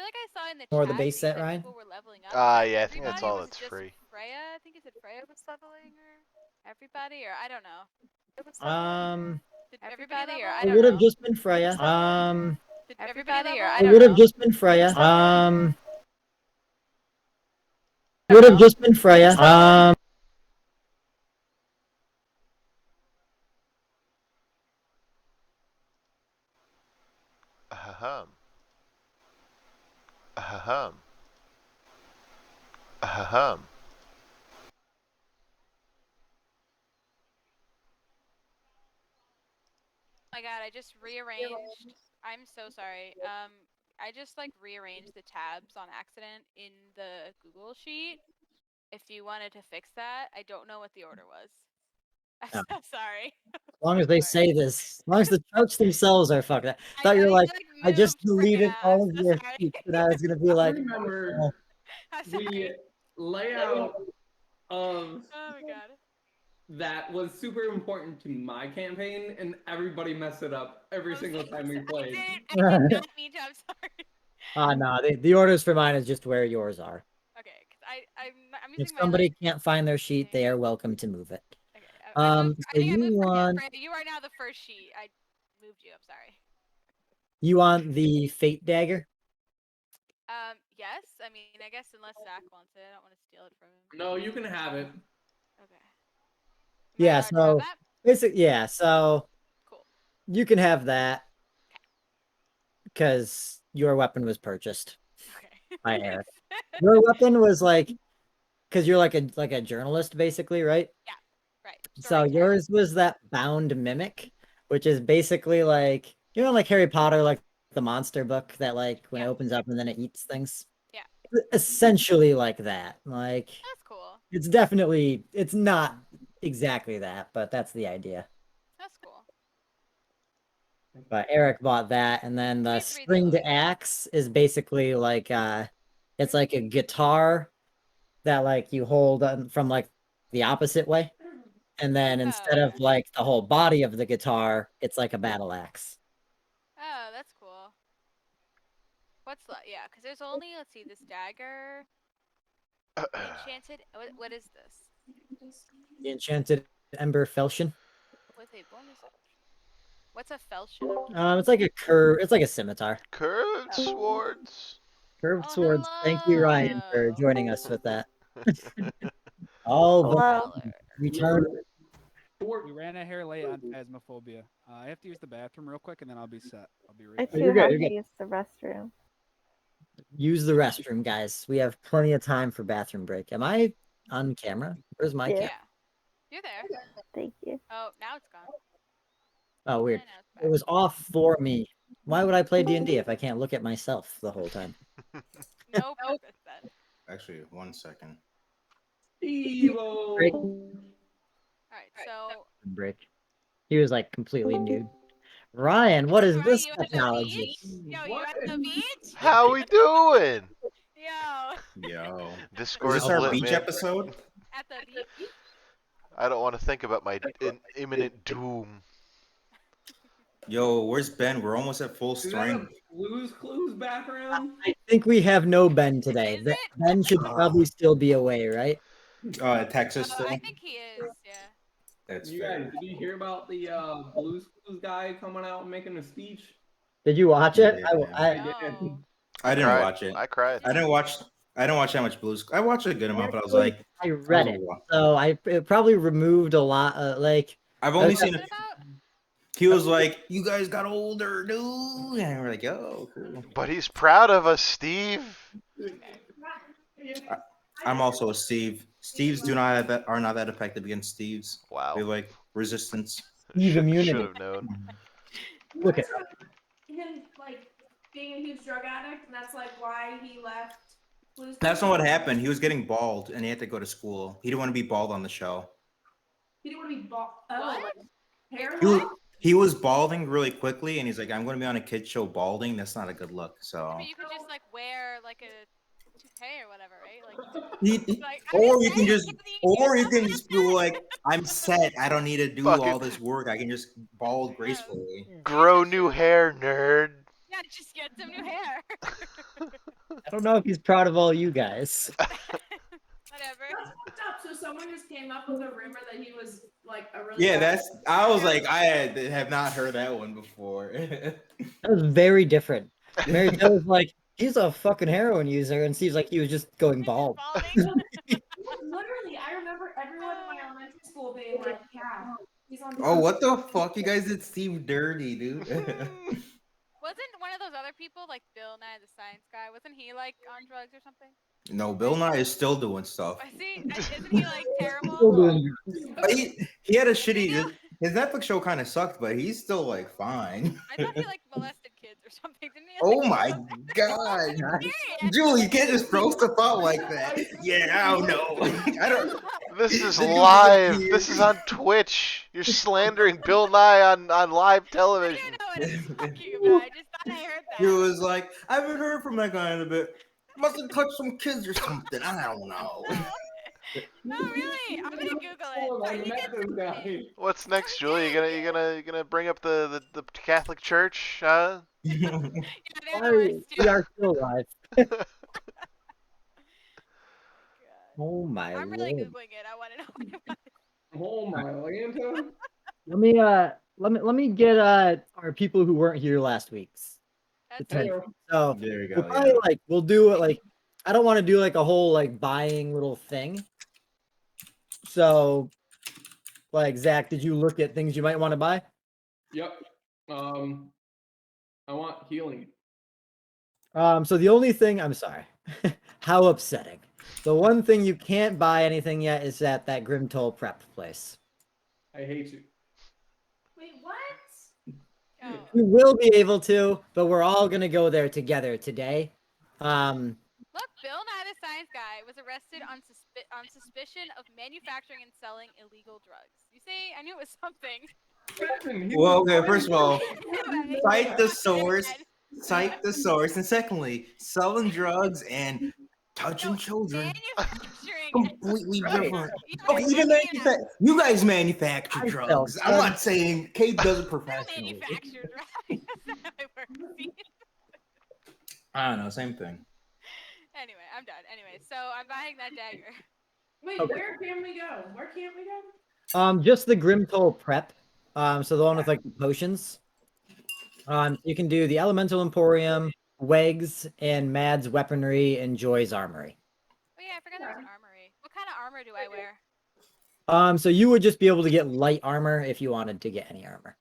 like I saw in the Or chat the base set, that Ryan? people were leveling up. Yeah, I think that's all that's just free. Freya, I think it's Freya was leveling, or everybody, or I don't know. Did everybody level? It would have just been Freya. Did everybody, or I It don't would have know. just been Freya. Would have just been Freya. Ahem. Ahem. Ahem. Oh my god, I just rearranged. I'm so sorry. I just like rearranged the tabs on accident in the Google sheet. If you wanted to fix that, I don't know what the order was. I'm so sorry. As long as they say this, as long as the charts themselves are fucked up. I thought you were like, I just deleted all of your sheets, and I was gonna be like, remember the layout of oh my god. That was super important to my campaign, and everybody messed it up every single time we played. I did not mean to. I'm sorry. No, the orders for mine is just where yours are. Okay, because I'm using if somebody can't find their sheet, they are welcome to move it. Okay. So you want? You are now the first sheet. I moved you. I'm sorry. You want the Fate Dagger? Yes. I mean, I guess unless Zach wants it, I don't want to steal it from him. No, you can have it. Okay. Yeah. So basically, yeah. So cool. You can have that because your weapon was purchased by Eric. Your weapon was like, because you're like a journalist, basically, right? Yeah. Right. So yours was that bound mimic, which is basically like, you know, like Harry Potter, like the monster book that like when it opens up and then it eats things. Yeah. Essentially like that. Like that's cool. It's not exactly that, but that's the idea. That's cool. But Eric bought that, and then the stringed axe is basically like it's like a guitar that like you hold from like the opposite way. And then instead of like the whole body of the guitar, it's like a battle axe. Oh, that's cool. What's left? Yeah, because there's only, let's see, this dagger. Enchanted. What is this? The enchanted ember falchion. With a bonus action. What's a falchion? It's like a curve. It's like a scimitar. Curved swords. Curved swords. Thank you, Ryan, for joining us with that. Return. We ran a hair late on Phasmophobia. I have to use the bathroom real quick, and then I'll be set. I'll be right back. I too have to use the restroom. Use the restroom, guys. We have plenty of time for bathroom break. Am I on camera? Where's my camera? Yeah. You're there. Thank you. Oh, now it's gone. Oh, weird. It was off for me. Why would I play D&D if I can't look at myself the whole time? No purpose then. Actually, 1 second. Evo. Alright, so Break. He was like completely nude. Ryan, what is this technology? Yo, you at the beach? How we doing? Yo. Discord is this our lit, beach man. episode? At the beach? I don't want to think about my imminent doom. Yo, where's Ben? We're almost at full strength. Blue's Clues background? I think we have no Ben today. Ben should probably still be away, right? Texas still? I think he is, yeah. That's you fair. guys, did you hear about the Blues Clues guy coming out and making a speech? Did you watch it? I didn't watch it. I cried. I didn't watch that much Blues. I watched a good amount, but I was like, I read it, so it probably removed a lot. Like I've only seen it. He was like, "You guys got older, dude," and we're like, "Oh, cool." But he's proud of us, Steve. I'm also a Steve. Steves are not that effective against Steves. Wow. They like resistance. Steve immunity. Should have known. Look at him like being a huge drug addict, and that's like why he left. Blues That's not what happened. He was getting bald, and he had to go to school. He didn't want to be bald on the show. He didn't want to be bald. Oh, like hair. He was balding really quickly, and he's like, "I'm going to be on a kid show balding. That's not a good look." So. But you could just like wear like a toupee or whatever, right? Or you can just be like, "I'm set. I don't need to do all this work. I can just bald gracefully." Grow new hair, nerd. Yeah, just get some new hair. I don't know if he's proud of all you guys. Whatever. That's fucked up. So someone just came up with a rumor that he was like a really Yeah, bad- I was like, have not heard that one before. That was very different. Mary Jo was like, he's a fucking heroin user, and seems like he was just going bald. Balding. Literally, I remember everyone in my elementary school being like, "Yeah, he's on." Oh, what the fuck? You guys did Steve dirty, dude. Wasn't one of those other people like Bill Nye the Science Guy? Wasn't he like on drugs or something? No, Bill Nye is still doing stuff. I see. Isn't he like terrible? He had a shitty. His Netflix show kind of sucked, but he's still like fine. I thought he like molested kids or something, didn't he? Oh my god, Julie, you can't just throw stuff out like that. Yeah, I don't know. I don't. This is Did you live. hear? This is on Twitch. You're slandering Bill Nye on live I television. didn't know what I was talking about. I just thought I heard that. He was like, I haven't heard from that guy in a bit. Must have touched some kids or something. I don't know. No, really. I'm gonna Google Oh, it. I You met did this something. guy. What's next, Julie? You gonna bring up the Catholic Church? Huh? Yeah, they're the worst We too. are still alive. Oh my I'm really lord. googling it. I want to know what it was. Oh my Lanta. Let me get our people who weren't here last week's That's attention. fine. So There we we'll go. probably we'll do it like, I don't want to do like a whole like buying little thing. So like, Zach, did you look at things you might want to buy? Yep. I want healing. So the only thing, I'm sorry, how upsetting. The one thing you can't buy anything yet is at that Grimtol prep place. I hate you. Wait, what? Oh. We will be able to, but we're all gonna go there together today. Look, Bill Nye the Science Guy was arrested on suspicion of manufacturing and selling illegal drugs. You see, I knew it was something. Well, okay, first of all, Anyway. cite the source. Cite the source, and secondly, selling drugs and touching No, children. manufacturing. Completely Right. different. Yeah, Okay, even you guys manufacture I drugs. felt I'm good. not saying Kate does it I don't professionally. manufacture drugs. That's not how it works. I don't know, same thing. Anyway, I'm done. Anyway, so I'm buying that dagger. Wait, Okay. where can we go? Where can't we go? Just the Grimtol prep. So the one with like the potions. You can do the Elemental Emporium, Wegs, and Mad's Weaponry, and Joy's Armory. Oh yeah, I forgot there was an armory. What kind of armor do I wear? So you would just be able to get light armor if you wanted to get any armor.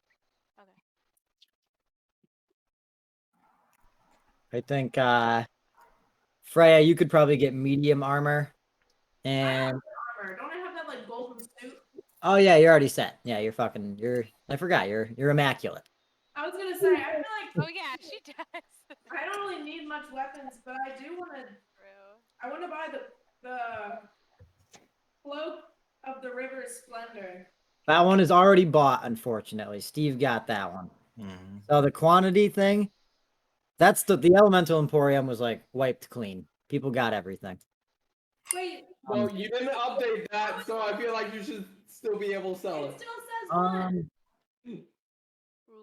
Okay. I think Freya, you could probably get medium armor. I have And armor. Don't I have that like golden suit? oh yeah, you're already set. Yeah, I forgot, you're immaculate. I was gonna say, I feel like Oh yeah, she does. I don't really need much weapons, but I do want to. True. I want to buy the cloak of the river's splendor. That one is already bought, unfortunately. Steve got that one. Mhm. So the quantity thing, that's the Elemental Emporium was like wiped clean. People got everything. Wait, Well, you didn't update that, so I feel like you should still be able to sell it it. still says one.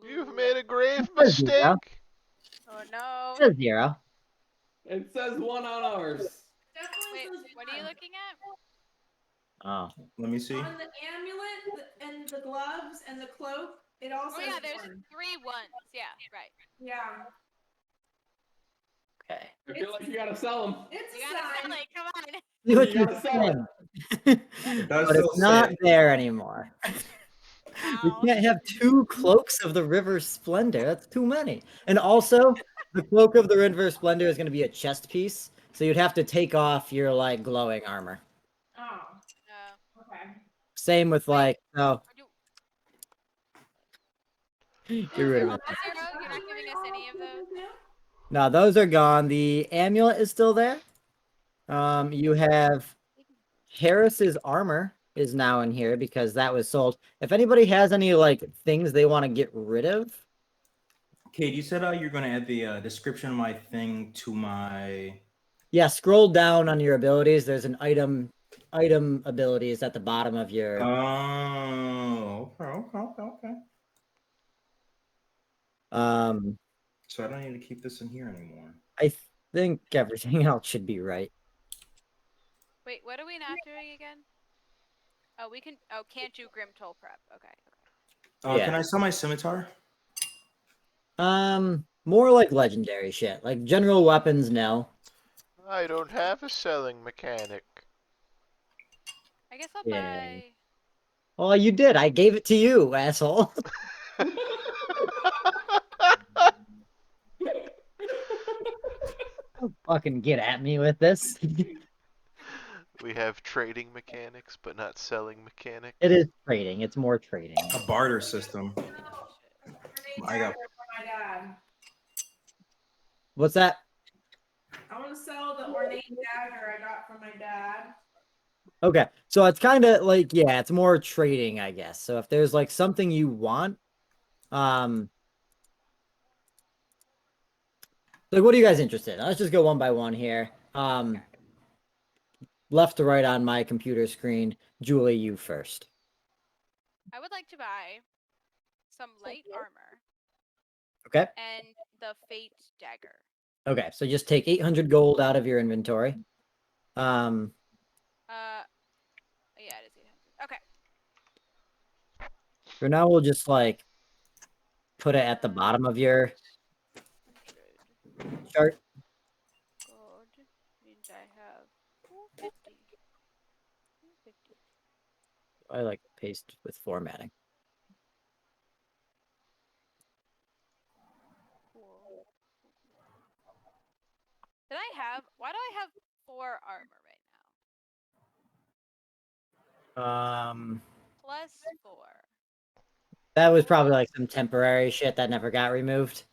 You've made a grave Says zero. mistake. Oh no. It says 0. It says one on ours. Definitely Wait, says what are you one. looking at? Oh. Let me see. On the amulet and the gloves and the cloak, it all Oh says yeah, there's one. 3 ones. Yeah, right. Yeah, Okay. I feel like you gotta sell them. it's You a gotta sign. sell it. Come on. See what You you're gotta sell it. saying. It does But still it's not say. there anymore. We Ow. can't have 2 cloaks of the River Splendor. That's too many. And also, the cloak of the River Splendor is going to be a chest piece, so you'd have to take off your like glowing armor. Oh, No. okay. Same with like Are you- get rid of all it. 0? You're not giving us any of those? No, those are gone. The amulet is still there. You have Harris's armor is now in here because that was sold. If anybody has any like things they want to get rid of, Kate, you said you're gonna add the description of my thing to my. yeah, scroll down on your abilities. There's an item abilities at the bottom of your. Oh, okay. Um, So I don't need to keep this in here anymore. I think everything else should be right. Wait, what are we not doing again? Oh, we can. Oh, can't do Grimtol prep. Okay. Yeah. Can I sell my scimitar? More like legendary shit. Like general weapons, no. I don't have a selling mechanic. I guess I'll Yeah. buy. Well, you did. I gave it to you, asshole. Don't fucking get at me with this. We have trading mechanics, but not selling mechanics. It is trading. It's more trading. A barter system. Grenade I got- dagger for my dad. What's that? I want to sell the ornate dagger I got from my dad. Okay, so it's kind of like, yeah, it's more trading, I guess. So if there's like something you want, like what are you guys interested in? Let's just go one by one here. Left to right on my computer screen. Julie, you first. I would like to buy some light armor. Okay. And the fate dagger. Okay, so just take 800 gold out of your inventory. Yeah, it is 800. Okay. For now, we'll just like put it at the bottom of your 100 chart. gold means I have 450. 450. I like paste with formatting. Cool. Why do I have 4 armor right now? Plus 4. That was probably like some temporary shit that never got removed.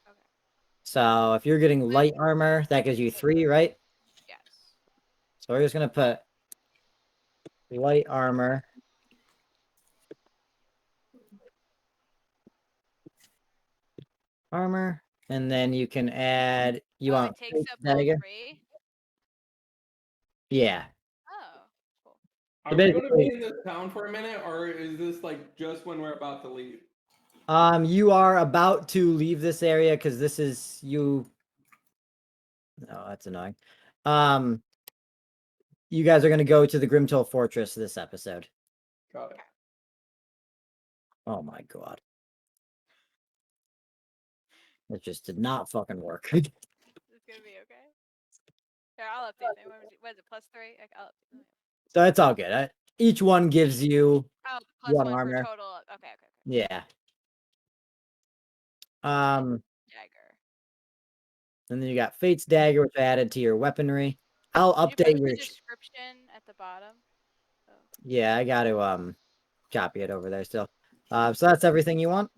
Okay. So if you're getting light armor, that gives you 3, right? Yes. So we're just gonna put light armor. Armor, and then you can add. You want it takes up dagger? all 3? Yeah. Oh, cool. Are we going to be in this town for a minute, or is this like just when we're about to leave? You are about to leave this area because this is you. Oh, that's annoying. You guys are gonna go to the Grimtol Fortress this episode. Got it. Oh my god. It just did not fucking work. It's gonna be okay. Here, I'll update them. What is it? +3? I'll update them. So it's all good. Each one gives you Oh, one +1 armor. for total. Okay. Yeah. Dagger. And then you got Fate's Dagger, which I added to your weaponry. I'll Did you update put your the description at the bottom. Oh. Yeah, I got to copy it over there still. So that's everything you want?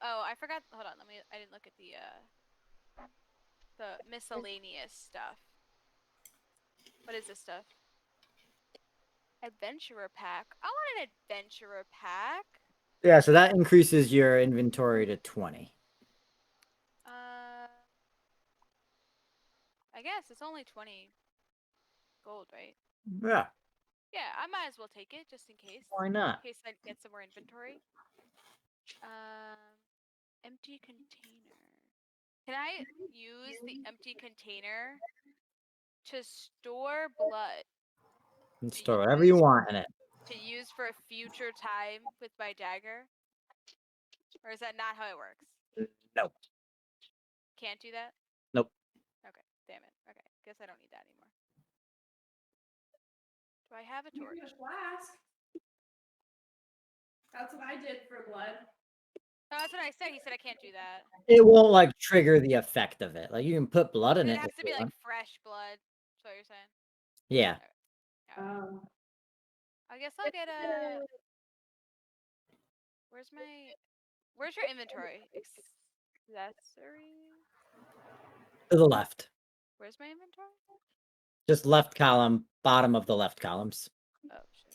Oh, I forgot. Hold on. I didn't look at the miscellaneous stuff. What is this stuff? Adventurer pack. I want an adventurer pack. Yeah, so that increases your inventory to 20. I guess it's only 20 gold, right? Yeah. Yeah, I might as well take it just in case. Why not? In case I get some more inventory. Empty container. Can I use the empty container to store blood? You can store whatever you want in it. To use for a future time with my dagger? Or is that not how it works? Nope. Can't do that? Nope. Okay, damn it. Okay, guess I don't need that anymore. Do I have a torch? Flask. That's what I did for blood. No, that's what I said. He said I can't do that. It won't like trigger the effect of it. Like you can put blood in But it. it has if to you be like want. fresh blood. That's what you're saying? Yeah. Oh. I guess I'll get a. Where's your inventory? Accessories? To the left. Where's my inventory? Just left column, bottom of the left columns. Oh shit.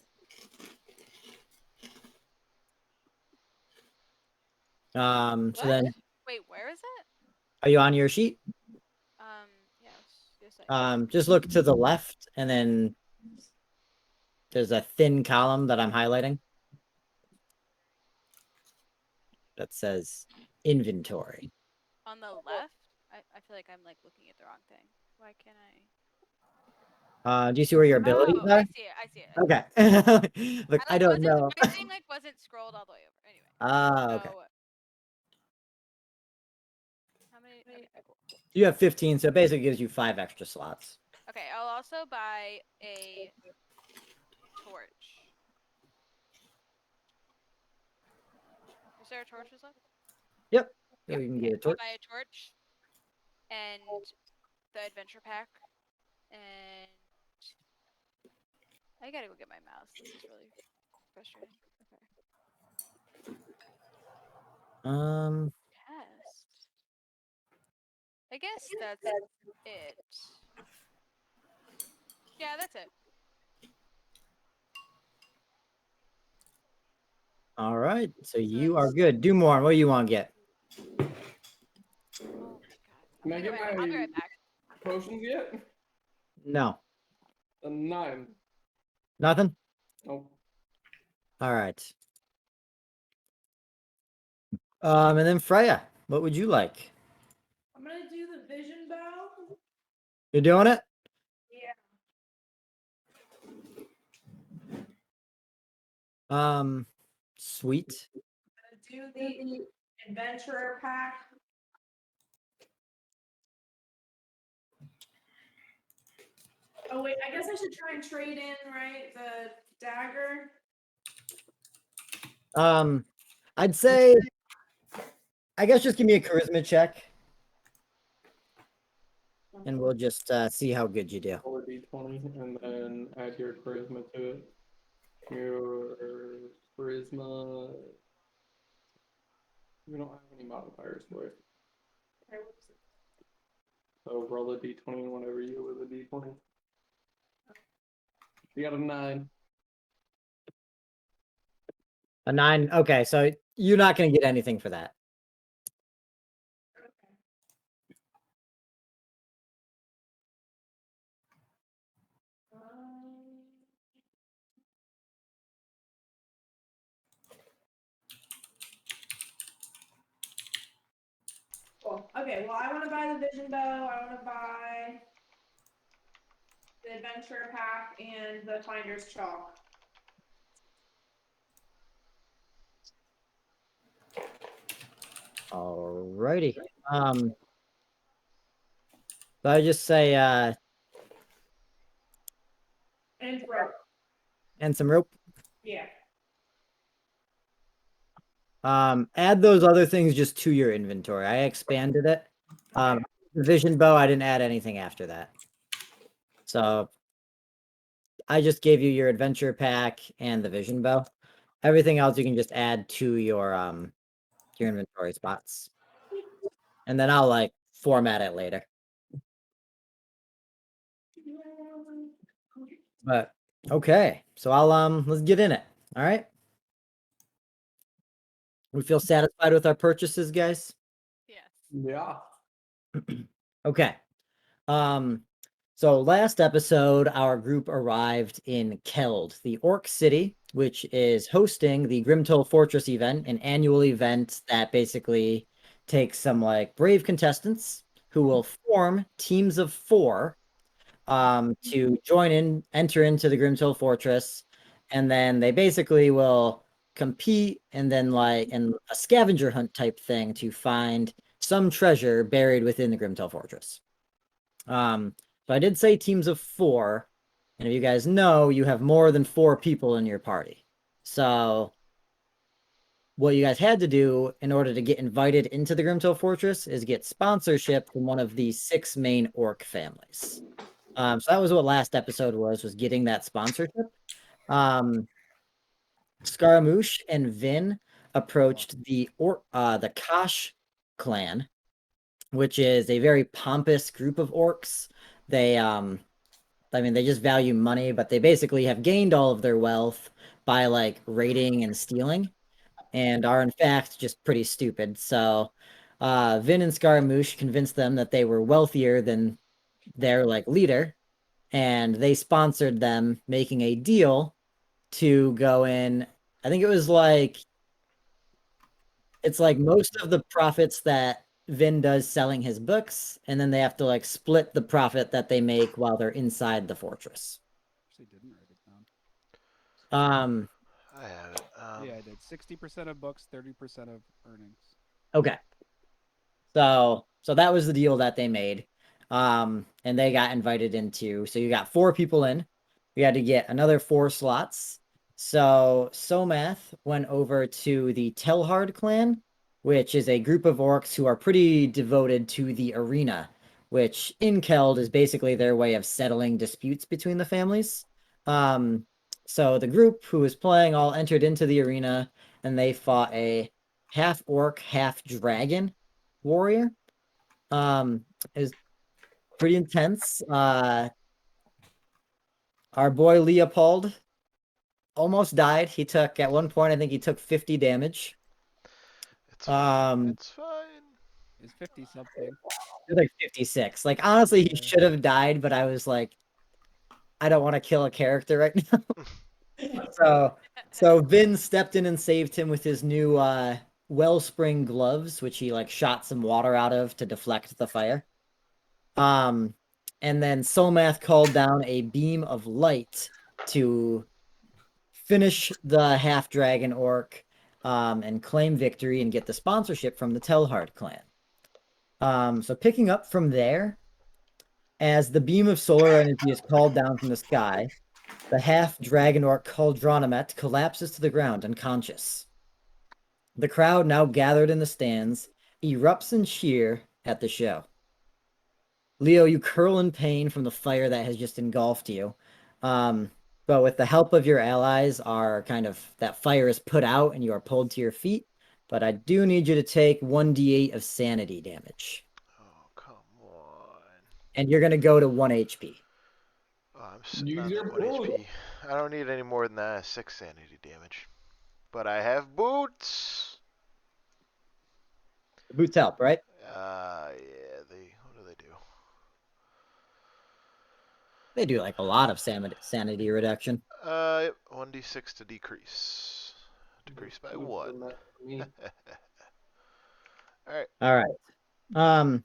So then Wait, where is it? are you on your sheet? Yes. I Just look to the left and then there's a thin column that I'm highlighting that says inventory. On the left? I feel like I'm like looking at the wrong thing. Why can't I? Do you see where your abilities Oh, are? I see it. I see it. Okay. Look, I don't know. My thing like wasn't scrolled all the way over. Anyway. Ah, okay. So, how many? Okay, cool. You have 15, so it basically gives you 5 extra slots. Okay, I'll also buy a torch. Is there a torches left? Yep. So Yeah, you can okay. get a torch. I'll buy a torch and the adventure pack, and I gotta go get my mouse. This is really frustrating. Okay. Test. I guess that's it. Yeah, that's it. All right. So you are good. Do more. What do you want to get? Oh my god. Can I get I'll be right back. potions yet? No. A 9. Nothing? Oh. All right. And then Freya, what would you like? I'm gonna do the vision bow. You're doing it? Yeah. Sweet. I'm gonna do the adventurer pack. Oh wait, I guess I should try and trade in, right? The dagger. I'd say, I guess just give me a charisma check, and we'll just see how good you do. Roll a d20 and then add your charisma to it. Your charisma. We don't have any modifiers for it. Okay, whoops. So roll a d20 whenever you with a d20. You got a 9. A 9. Okay, so you're not going to get anything for that. Cool. Okay, well, I want to buy the vision bow. I want to buy the adventure pack and the finder's chalk. Alrighty. So I just say And rope. and some rope. Yeah. Add those other things just to your inventory. I expanded it. The vision bow, I didn't add anything after that. So I just gave you your adventure pack and the vision bow. Everything else you can just add to your inventory spots. And then I'll like format it later. But okay. So I'll let's get in it. All right. We feel satisfied with our purchases, guys? Yes. Yeah. Okay. So last episode, our group arrived in Keld, the Orc City, which is hosting the Grimtol Fortress event, an annual event that basically takes some like brave contestants who will form teams of 4 to enter into the Grimtol Fortress, and then they basically will compete and then like in a scavenger hunt type thing to find some treasure buried within the Grimtol Fortress. So I did say teams of 4, and if you guys know, you have more than 4 people in your party. So what you guys had to do in order to get invited into the Grimtol Fortress is get sponsorship from one of the 6 main orc families. So that was what last episode was getting that sponsorship. Scaramouche and Vin approached the Kosh clan, which is a very pompous group of orcs. They they just value money, but they basically have gained all of their wealth by like raiding and stealing, and are in fact just pretty stupid. So Vin and Scaramouche convinced them that they were wealthier than their like leader, and they sponsored them, making a deal to go in. I think it was like, it's like most of the profits that Vin does selling his books, and then they have to like split the profit that they make while they're inside the fortress. Actually, didn't write it down. I have it. Yeah, I did. 60% of books, 30% of earnings. Okay. So that was the deal that they made. And they got invited into. So you got 4 people in. We had to get another 4 slots. So Somath went over to the Telhard Clan, which is a group of orcs who are pretty devoted to the arena, which in Keld is basically their way of settling disputes between the families. So the group who was playing all entered into the arena, and they fought a half orc, half dragon warrior. Is pretty intense. Our boy Leopold almost died. He took at one point, I think he took 50 damage. It's fine. It's fine. It's 50 something. Like 56. Like honestly, he should have died, but I was like, I don't want to kill a character right now. so Vin stepped in and saved him with his new wellspring gloves, which he like shot some water out of to deflect the fire. And then Somath called down a beam of light to finish the half dragon orc and claim victory and get the sponsorship from the Telhard clan. So picking up from there, as the beam of solar energy is called down from the sky, the half dragon orc Cauldronomet collapses to the ground unconscious. The crowd, now gathered in the stands, erupts in cheer at the show. Leo, you curl in pain from the fire that has just engulfed you. But with the help of your allies, that fire is put out and you are pulled to your feet. But I do need you to take 1d8 of sanity damage. Oh, come on. And you're going to go to 1 HP. Oh, I'm sitting Use on your that 1 boot. HP. I don't need any more than that. 6 sanity damage. But I have boots. The boots help, right? Yeah, what do they do? They do like a lot of sanity reduction. 1d6 to decrease. Decrease by 1. All right.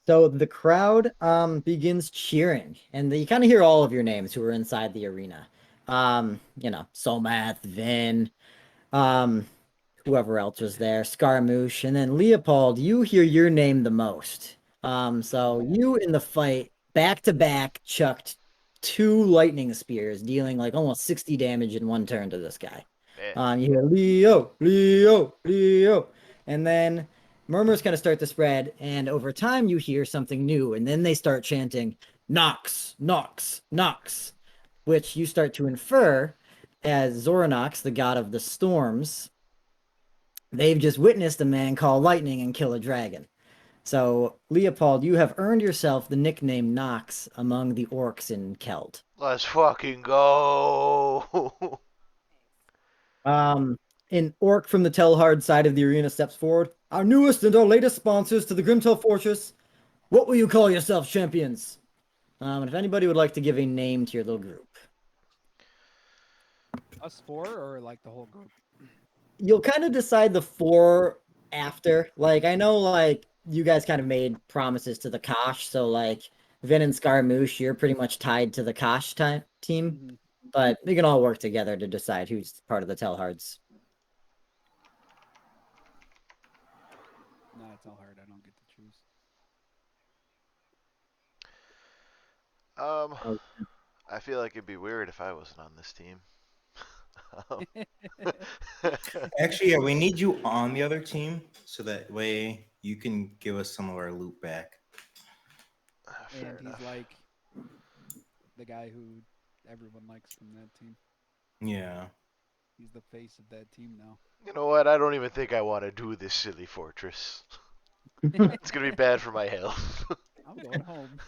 So the crowd begins cheering, and you kind of hear all of your names who are inside the arena. Somath, Vin, whoever else was there, Scaramouche, and then Leopold, you hear your name the most. So you in the fight, back to back, chucked 2 lightning spears, dealing like almost 60 damage in one turn to this guy. You hear Leo, Leo, Leo, and then murmurs kind of start to spread, and over time you hear something new, and then they start chanting Nox, Nox, Nox, which you start to infer as Zoranox, the god of the storms. They've just witnessed a man call lightning and kill a dragon. So, Leopold, you have earned yourself the nickname Nox among the orcs in Keld. Let's fucking go. An orc from the Telhard side of the arena steps forward. Our newest and our latest sponsors to the Grimtol Fortress. What will you call yourselves, champions? And if anybody would like to give a name to your little group. Us 4 or like the whole group? You'll kind of decide the 4 after. Like, I know, like, you guys kind of made promises to the Kosh, so, like, Vin and Scaramouche, you're pretty much tied to the Kosh team. Mm-hmm. But we can all work together to decide who's part of the Telhards. No, it's all hard. I don't get to choose. I feel like it'd be weird if I wasn't on this team. Actually, yeah, we need you on the other team so that way you can give us some of our loot back. Fair And enough. he's like the guy who everyone likes from that team. Yeah. He's the face of that team now. You know what? I don't even think I want to do this silly fortress. It's gonna be bad for my health. I'm going home.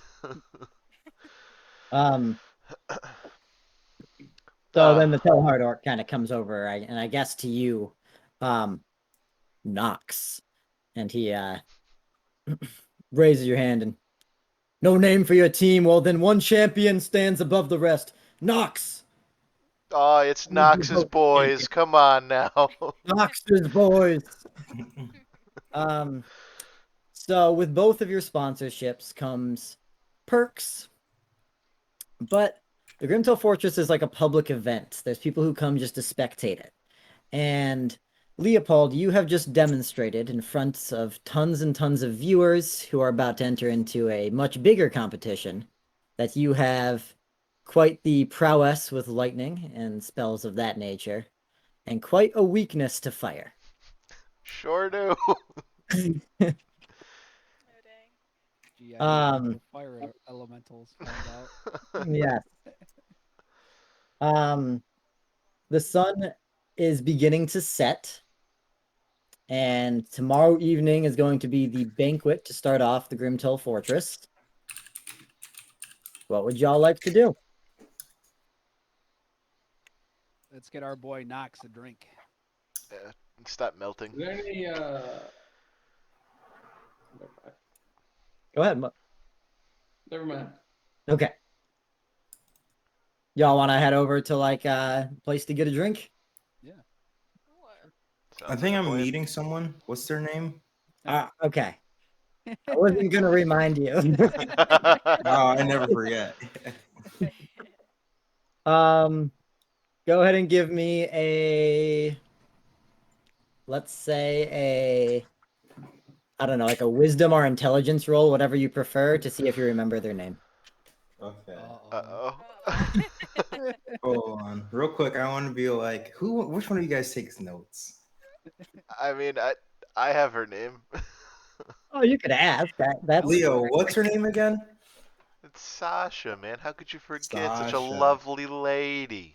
So then the Telhard orc kind of comes over, and I guess to you, Nox, and he raises your hand and, no name for your team. Well, then one champion stands above the rest. Nox. Oh, it's Nox's boys. Come on now. Nox's boys. So with both of your sponsorships comes perks, but the Grimtol Fortress is like a public event. There's people who come just to spectate it. And Leopold, you have just demonstrated in front of tons and tons of viewers who are about to enter into a much bigger competition that you have quite the prowess with lightning and spells of that nature, and quite a weakness to fire. Sure do. Oh, dang. Gee, I Um, know fire elementals found out. Yes. The sun is beginning to set, and tomorrow evening is going to be the banquet to start off the Grimtol Fortress. What would y'all like to do? Let's get our boy Knox a drink. Yeah, stop melting. Is there any Go ahead. never mind. Okay. Y'all want to head over to like a place to get a drink? Yeah. Sounds I like think a I'm plan. meeting someone. What's their name? Okay. I wasn't gonna remind you. Oh, I never forget. Go ahead and give me a, let's say I don't know, like a wisdom or intelligence roll, whatever you prefer, to see if you remember their name. Okay. Uh-oh. Hold on. Real quick, I want to be like, which one of you guys takes notes? I mean, I have her name. Oh, you could ask. That's Leo, what's her name again? It's Sasha, man. How could you forget such a Sasha. lovely lady?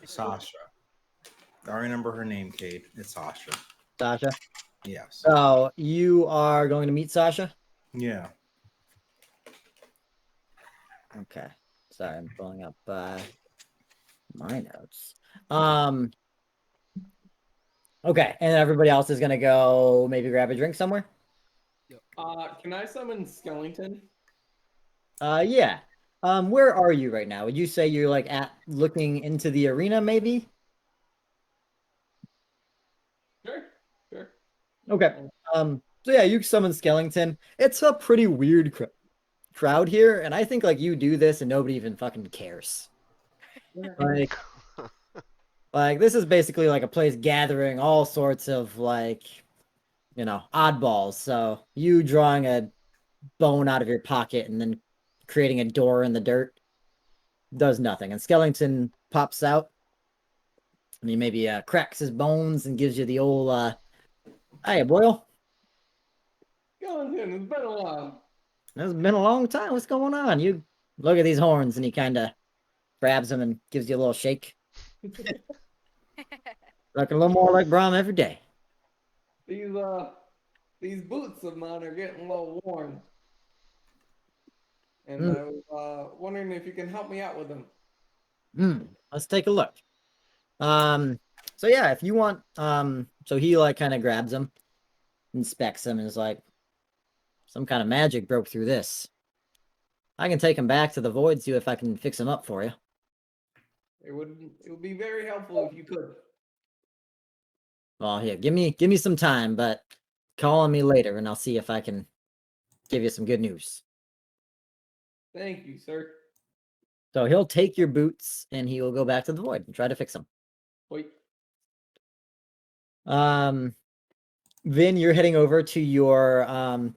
Sasha. I remember her name, Kate. It's Sasha. Sasha. Yes. So you are going to meet Sasha? Yeah. Okay. Sorry, I'm pulling up my notes. Okay, and everybody else is gonna go maybe grab a drink somewhere? Can I summon Skellington? Yeah. Where are you right now? Would you say you're like at looking into the arena maybe? Sure. Sure. Okay. So yeah, you summon Skellington. It's a pretty weird crowd here, and I think like you do this and nobody even fucking cares. Like this is basically like a place gathering all sorts of like, you know, oddballs. So you drawing a bone out of your pocket and then creating a door in the dirt does nothing. And Skellington pops out and he maybe cracks his bones and gives you the old "Hey, Boyle, Skellington, it's been a while. it's been a long time. What's going on? You look at these horns," and he kind of grabs them and gives you a little shake. Looking a little more like Brahm every day. These boots of mine are getting a little worn. And I was wondering if you can help me out with them. Let's take a look. So yeah, if you want, so he like kind of grabs them, inspects them, and is like, some kind of magic broke through this. I can take him back to the void, see if I can fix him up for you. It would be very helpful if you could. Well, here, give me some time, but call on me later, and I'll see if I can give you some good news. Thank you, sir. So he'll take your boots, and he will go back to the void and try to fix them. Wait. Vin, you're heading over to your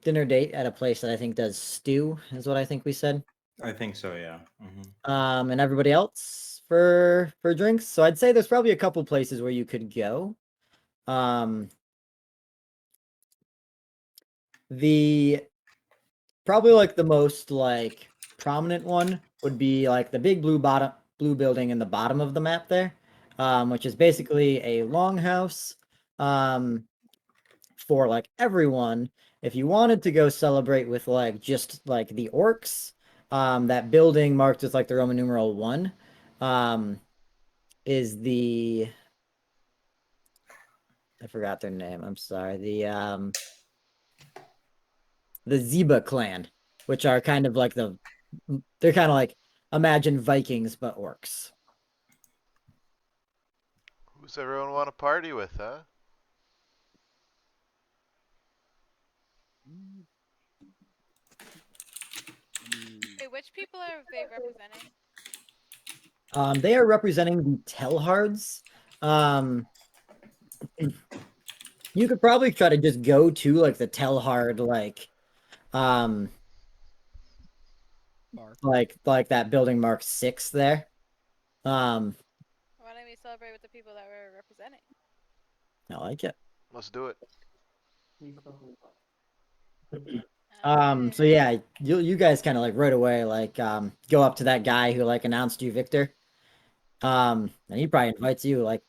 dinner date at a place that I think does stew, is what I think we said. I think so, yeah. And everybody else for drinks. So I'd say there's probably a couple places where you could go. The probably like the most like prominent one would be like the big blue building in the bottom of the map there, which is basically a longhouse for like everyone. If you wanted to go celebrate with like just like the orcs, that building marked with like the Roman numeral 1 is the, I forgot their name, I'm sorry, the Zeba clan, which are kind of like they're kind of like, imagine Vikings but orcs. Who's everyone want to party with, huh? which people are they representing? They are representing the Telhards. You could probably try to just go to like the Telhard Bar. like that building marked 6 there. Why don't we celebrate with the people that we're representing? I like it. Let's do it. So yeah, you guys kind of like right away like go up to that guy who like announced you victor. And he probably invites you like,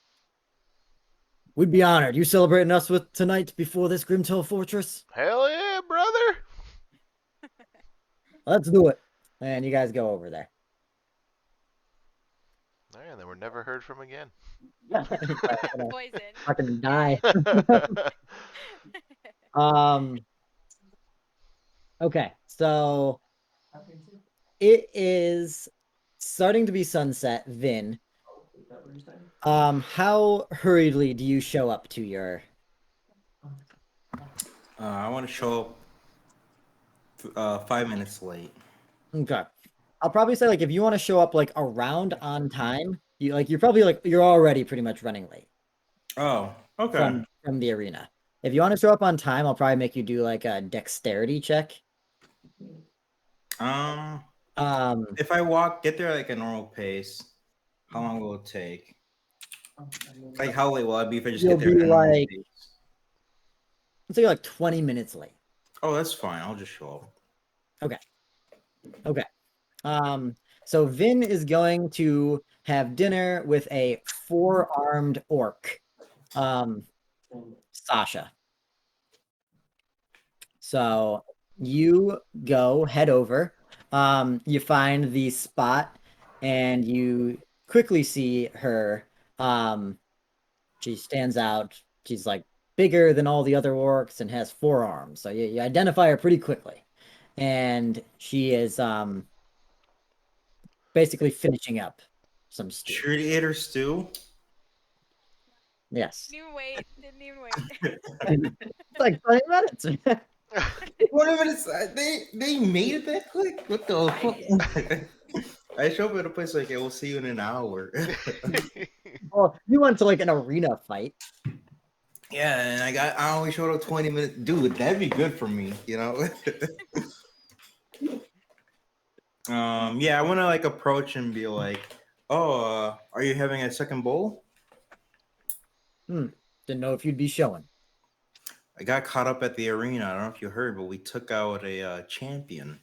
we'd be honored. You celebrating us with tonight before this Grimtol fortress? Hell yeah, brother! Let's do it. And you guys go over there. And then we're never heard from again. Poison. Fucking die. Okay, so it is starting to be sunset, Vin. How hurriedly do you show up to your... I want to show up 5 minutes late. Okay. I'll probably say like if you want to show up like around on time, you're probably like you're already pretty much running late. Oh, okay. From the arena. If you want to show up on time, I'll probably make you do like a dexterity check. If I get there like a normal pace, how long will it take? Like how late will I be if I just get there at a normal pace? Let's say like 20 minutes late. Oh, that's fine. I'll just show up. Okay. So Vin is going to have dinner with a 4-armed orc, Sasha. So you head over, you find the spot, and you quickly see her. She stands out. She's like bigger than all the other orcs and has 4 arms. So you identify her pretty quickly. And she is basically finishing up some stew. Cheerleader stew? Yes. Didn't even wait. It's like 20 minutes. 20 minutes? They made it that quick? What the fuck? I show up at a place like, we'll see you in an hour. Well, you went to like an arena fight. Yeah, and I only showed up 20 minutes. Dude, that'd be good for me, you know? Yeah, I want to like approach and be like, "Oh, are you having a second bowl?" Didn't know if you'd be showing. I got caught up at the arena. I don't know if you heard, but we took out a champion.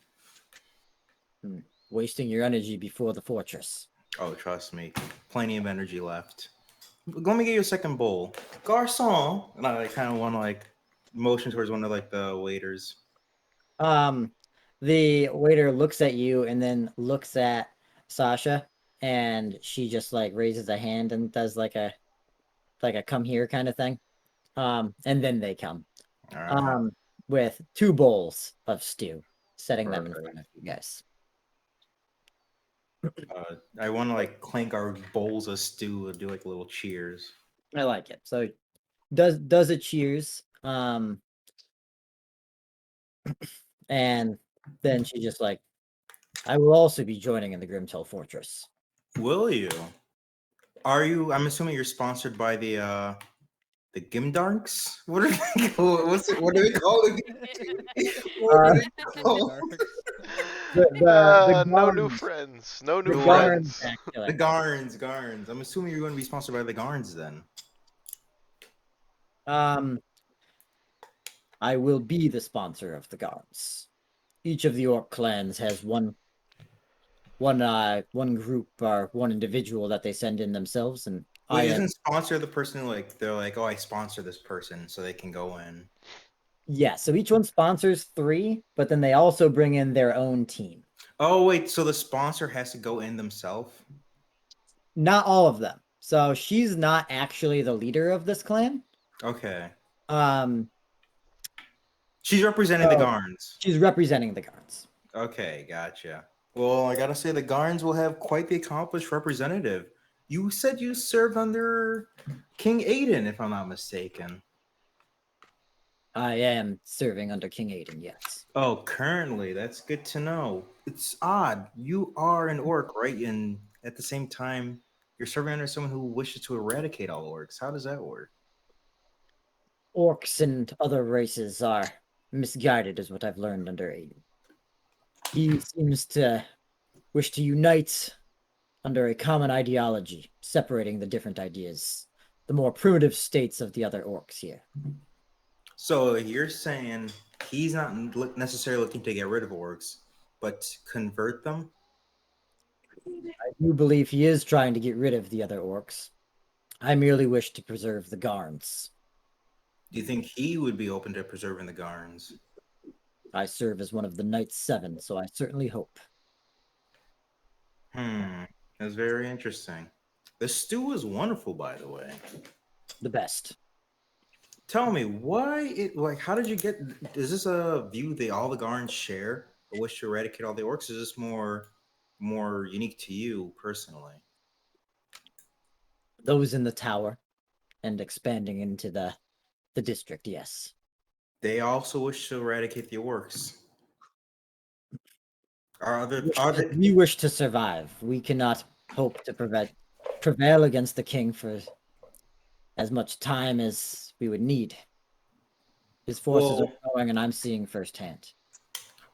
Wasting your energy before the fortress. Oh, trust me, plenty of energy left. Let me get you a second bowl, garçon. And I kind of want to like motion towards one of like the waiters. The waiter looks at you and then looks at Sasha, and she just like raises a hand and does like a come here kind of thing. And then they come. All right. With 2 bowls of stew, setting them in front of you guys. I want to like clank our bowls of stew and do like little cheers. I like it. So does a cheers. And then she just like, I will also be joining in the Grimtol Fortress. Will you? Are you? I'm assuming you're sponsored by the Gimdarks. What are they called? What do they call it? No new friends. No new friends. friends. The Garns. I'm assuming you're going to be sponsored by the Garns then. I will be the sponsor of the Garns. Each of the Orc clans has one group or one individual that they send in themselves, and Wait, isn't sponsor the person who like they're like, oh, I sponsor this person so they can go in? Yeah, so each one sponsors 3, but then they also bring in their own team. Oh wait, so the sponsor has to go in themselves? Not all of them. So she's not actually the leader of this clan. Okay. She's representing the Garns. She's representing the Garns. Okay, gotcha. Well, I gotta say the Garns will have quite the accomplished representative. You said you served under King Aiden, if I'm not mistaken. I am serving under King Aiden, yes. Oh, currently, that's good to know. It's odd. You are an orc, right? And at the same time, you're serving under someone who wishes to eradicate all orcs. How does that work? Orcs and other races are misguided, is what I've learned under Aiden. He seems to wish to unite under a common ideology, separating the different ideas, the more primitive states of the other orcs here. So you're saying he's not necessarily looking to get rid of orcs, but convert them? I do believe he is trying to get rid of the other orcs. I merely wish to preserve the Garns. Do you think he would be open to preserving the Garns? I serve as one of the Knights 7, so I certainly hope. That's very interesting. The stew is wonderful, by the way. The best. Tell me, how did you get, is this a view that all the Garns share? A wish to eradicate all the orcs? Is this more unique to you personally? Those in the tower and expanding into the district, yes. They also wish to eradicate the orcs. We wish to survive. We cannot hope to prevail against the king for as much time as we would need. His forces are growing, and I'm seeing firsthand.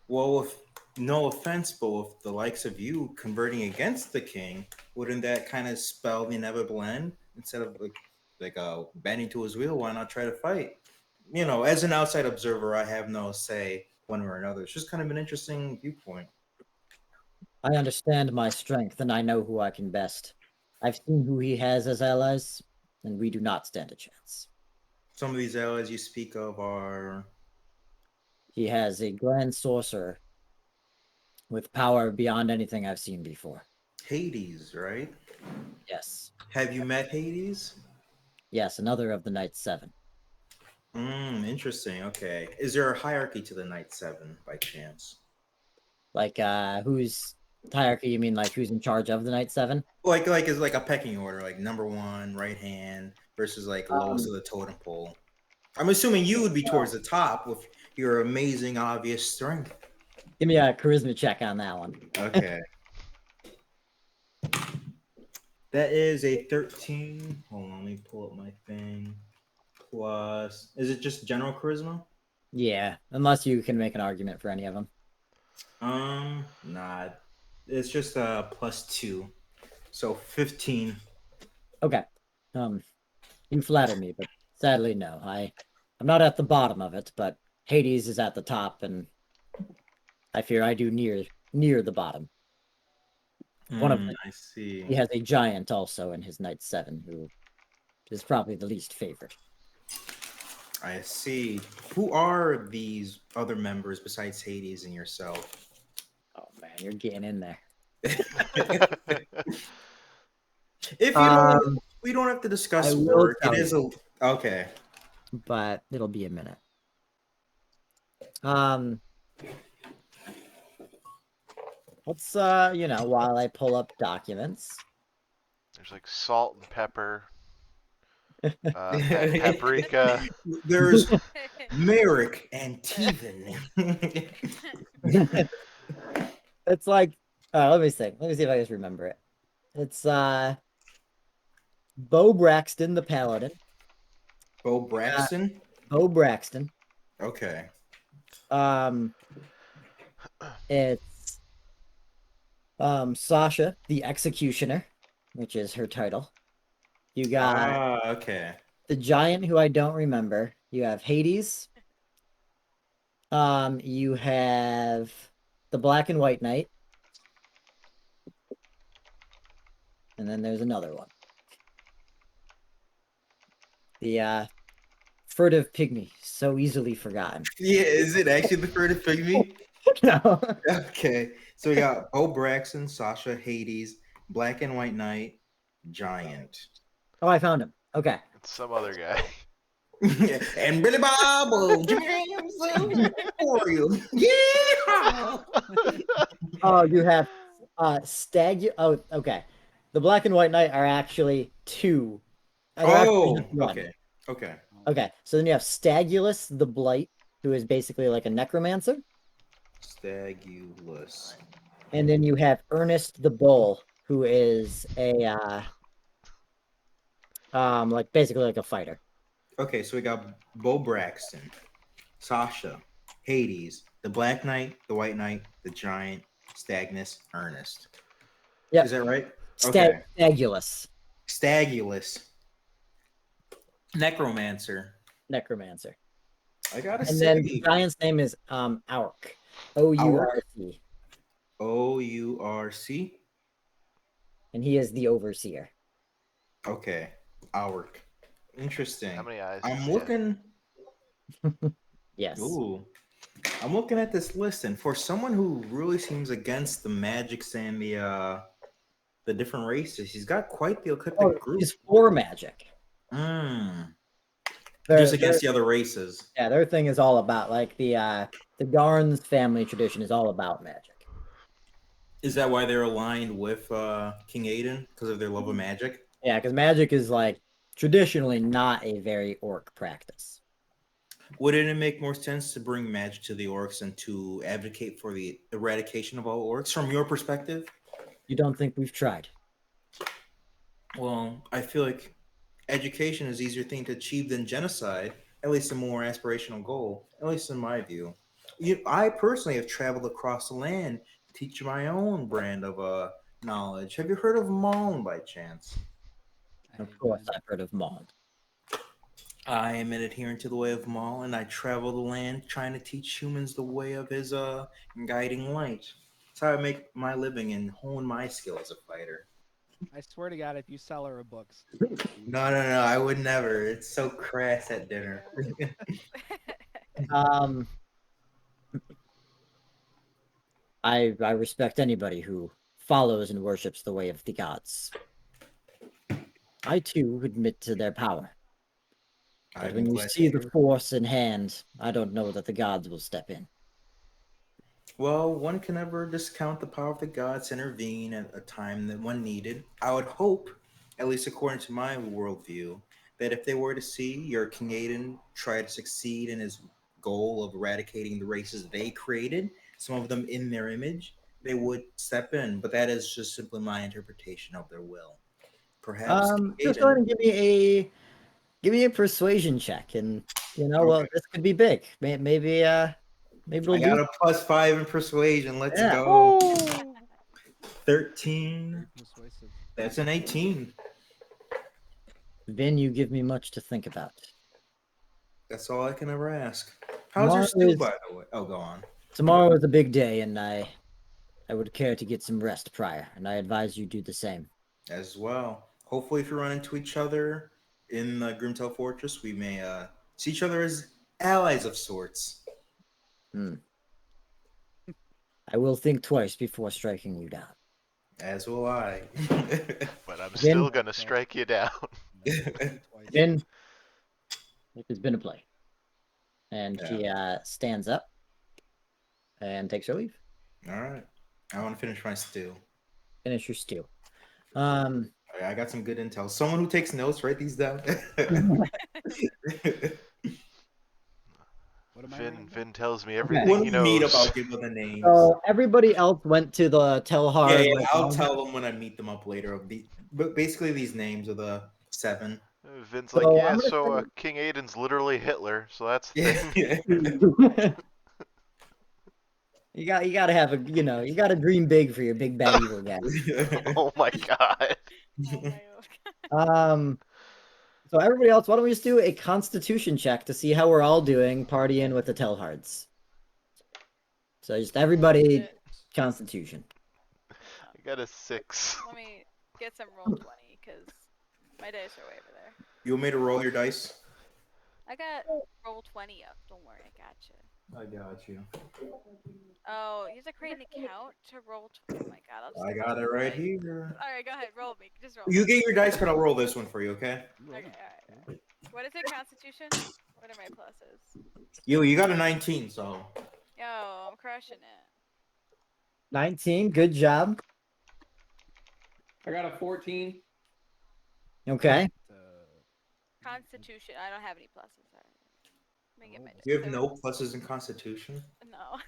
Well, with no offense, but with the likes of you converting against the king, wouldn't that kind of spell the inevitable end? Instead of bending to his wheel, why not try to fight? You know, as an outside observer, I have no say one way or another. It's just kind of an interesting viewpoint. I understand my strength, and I know who I can best. I've seen who he has as allies, and we do not stand a chance. Some of these allies you speak of are... He has a grand sorcerer with power beyond anything I've seen before. Hades, right? Yes. Have you met Hades? Yes, another of the Knights 7. Interesting. Okay. Is there a hierarchy to the Knight 7 by chance? Like, who's hierarchy? You mean like who's in charge of the Knight 7? Like is like a pecking order, like number 1, right hand, versus like lowest of the totem pole. I'm assuming you would be towards the top with your amazing obvious strength. Give me a charisma check on that one. Okay. That is a 13. Hold on, let me pull up my thing. Plus, is it just general charisma? Yeah, unless you can make an argument for any of them. Nah. It's just +2. So 15. Okay. You flatter me, but sadly no. I'm not at the bottom of it, but Hades is at the top, and I fear I do near the bottom. One of them. I see. He has a giant also in his Knight 7, who is probably the least favorite. I see. Who are these other members besides Hades and yourself? Oh man, you're getting in there. If you don't, we don't have to discuss work. It is okay, but it'll be a minute. Let's while I pull up documents. There's like salt and pepper, paprika. There's Merrick and Teven. It's like, let me see if I just remember it. It's Bo Braxton, the Paladin. Bo Braxton? Bo Braxton. Okay. It's Sasha, the Executioner, which is her title. You got okay. The Giant, who I don't remember. You have Hades. You have the Black and White Knight. And then there's another one. The Furtive Pygmy, so easily forgotten. Yeah, is it actually the Furtive Pygmy? No. Okay, so we got Bo Braxton, Sasha, Hades, Black and White Knight, Giant. Oh, I found him. Okay. It's some other guy. And Billy Bob, for you. Yeah. Oh, you have Stag. Oh, okay. The Black and White Knight are actually 2. Oh, okay. Okay. Okay, so then you have Stagulus the Blight, who is basically like a necromancer. Stagulus. And then you have Ernest the Bull, who is a like basically like a fighter. Okay, so we got Bo Braxton, Sasha, Hades, the Black Knight, the White Knight, the Giant, Stagnus, Ernest. Yep. Is that right? Okay. Stagulus. Stagulus. Necromancer. Necromancer. I gotta And say. then the giant's name is Aurc. O-U-R-C. O-U-R-C? And he is the overseer. Okay. Auric. Interesting. How many eyes? does I'm he have? looking. Yes. Ooh. I'm looking at this list, and for someone who really seems against the magics and the different races, he's got quite the eclectic group. He's for magic. Just against the other races. Yeah, their thing is all about like the Garns family tradition is all about magic. Is that why they're aligned with King Aiden? Because of their love of magic? Yeah, because magic is like traditionally not a very orc practice. Wouldn't it make more sense to bring magic to the orcs and to advocate for the eradication of all orcs from your perspective? You don't think we've tried? Well, I feel like education is an easier thing to achieve than genocide, at least a more aspirational goal, at least in my view. I personally have traveled across the land to teach my own brand of knowledge. Have you heard of Maul by chance? Of course, I've heard of Maul. I am an adherent to the way of Maul, and I travel the land trying to teach humans the way of his guiding light. That's how I make my living and hone my skill as a fighter. I swear to God, if you sell her books. No, I would never. It's so crass at dinner. I respect anybody who follows and worships the way of the gods. I too admit to their power. But when you see the force in hand, I don't know that the gods will step in. Well, one can never discount the power of the gods to intervene at a time that one needed. I would hope, at least according to my worldview, that if they were to see your King Aiden try to succeed in his goal of eradicating the races they created, some of them in their image, they would step in. But that is just simply my interpretation of their will. Perhaps just go ahead and give me a persuasion check, and well, this could be big. Maybe it'll I got a +5 in persuasion. Let's go. 13. Persuasive. That's an 18. Vin, you give me much to think about. That's all I can ever ask. How's your stew, by the way? Oh, go on. Tomorrow is a big day, and I would care to get some rest prior, and I advise you do the same. As well. Hopefully, if we run into each other in the Grimtol Fortress, we may see each other as allies of sorts. I will think twice before striking you down. As will I. But I'm still gonna strike you down. Vin, it has been a play. And she stands up and takes her leave. All right. I want to finish my stew. Finish your stew. I got some good intel. Someone who takes notes, write these down. Vin tells me everything he knows. Meet about people the names. So everybody else went to the Telhard. Yeah, I'll tell them when I meet them up later. But basically, these names are the 7. Vin's like, King Aiden's literally Hitler, so that's the thing. You gotta have you gotta dream big for your big bad evil guy. Oh my god. So everybody else, why don't we just do a Constitution check to see how we're all doing partying with the Telhards? So just everybody, Constitution. I got a 6. Let me get some roll 20 because my dice are way over there. You want me to roll your dice? I got roll 20 up. Don't worry, I got you. I got you. Oh, you have to create an account to roll 20. Oh my god, I got it right here. Alright, go ahead, roll me. Just roll. You get your dice, but I'll roll this one for you, okay? Okay, alright. What is it, Constitution? What are my pluses? You got a 19, so. Yo, I'm crushing it. 19, good job. I got a 14. Okay. Constitution. I don't have any pluses. Sorry. Let me get my. You have no pluses in Constitution? No.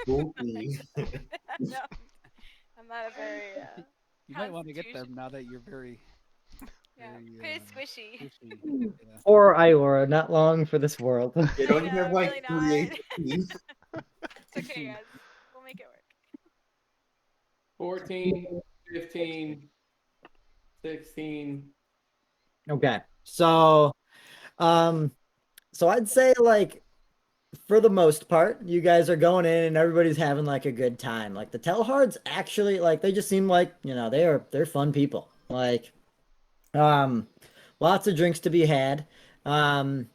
Spooky. No. I'm not a very. You might want to get them now that you're very, Yeah. very Pretty squishy. squishy. Yeah. Or Iora, not long for this world. They I don't know, have like really 3 not. HP. It's okay, guys. We'll make it work. 14, 15, 16. Okay. So I'd say like for the most part, you guys are going in and everybody's having like a good time. Like the Telhards actually like they just seem like, they're fun people. Like lots of drinks to be had. And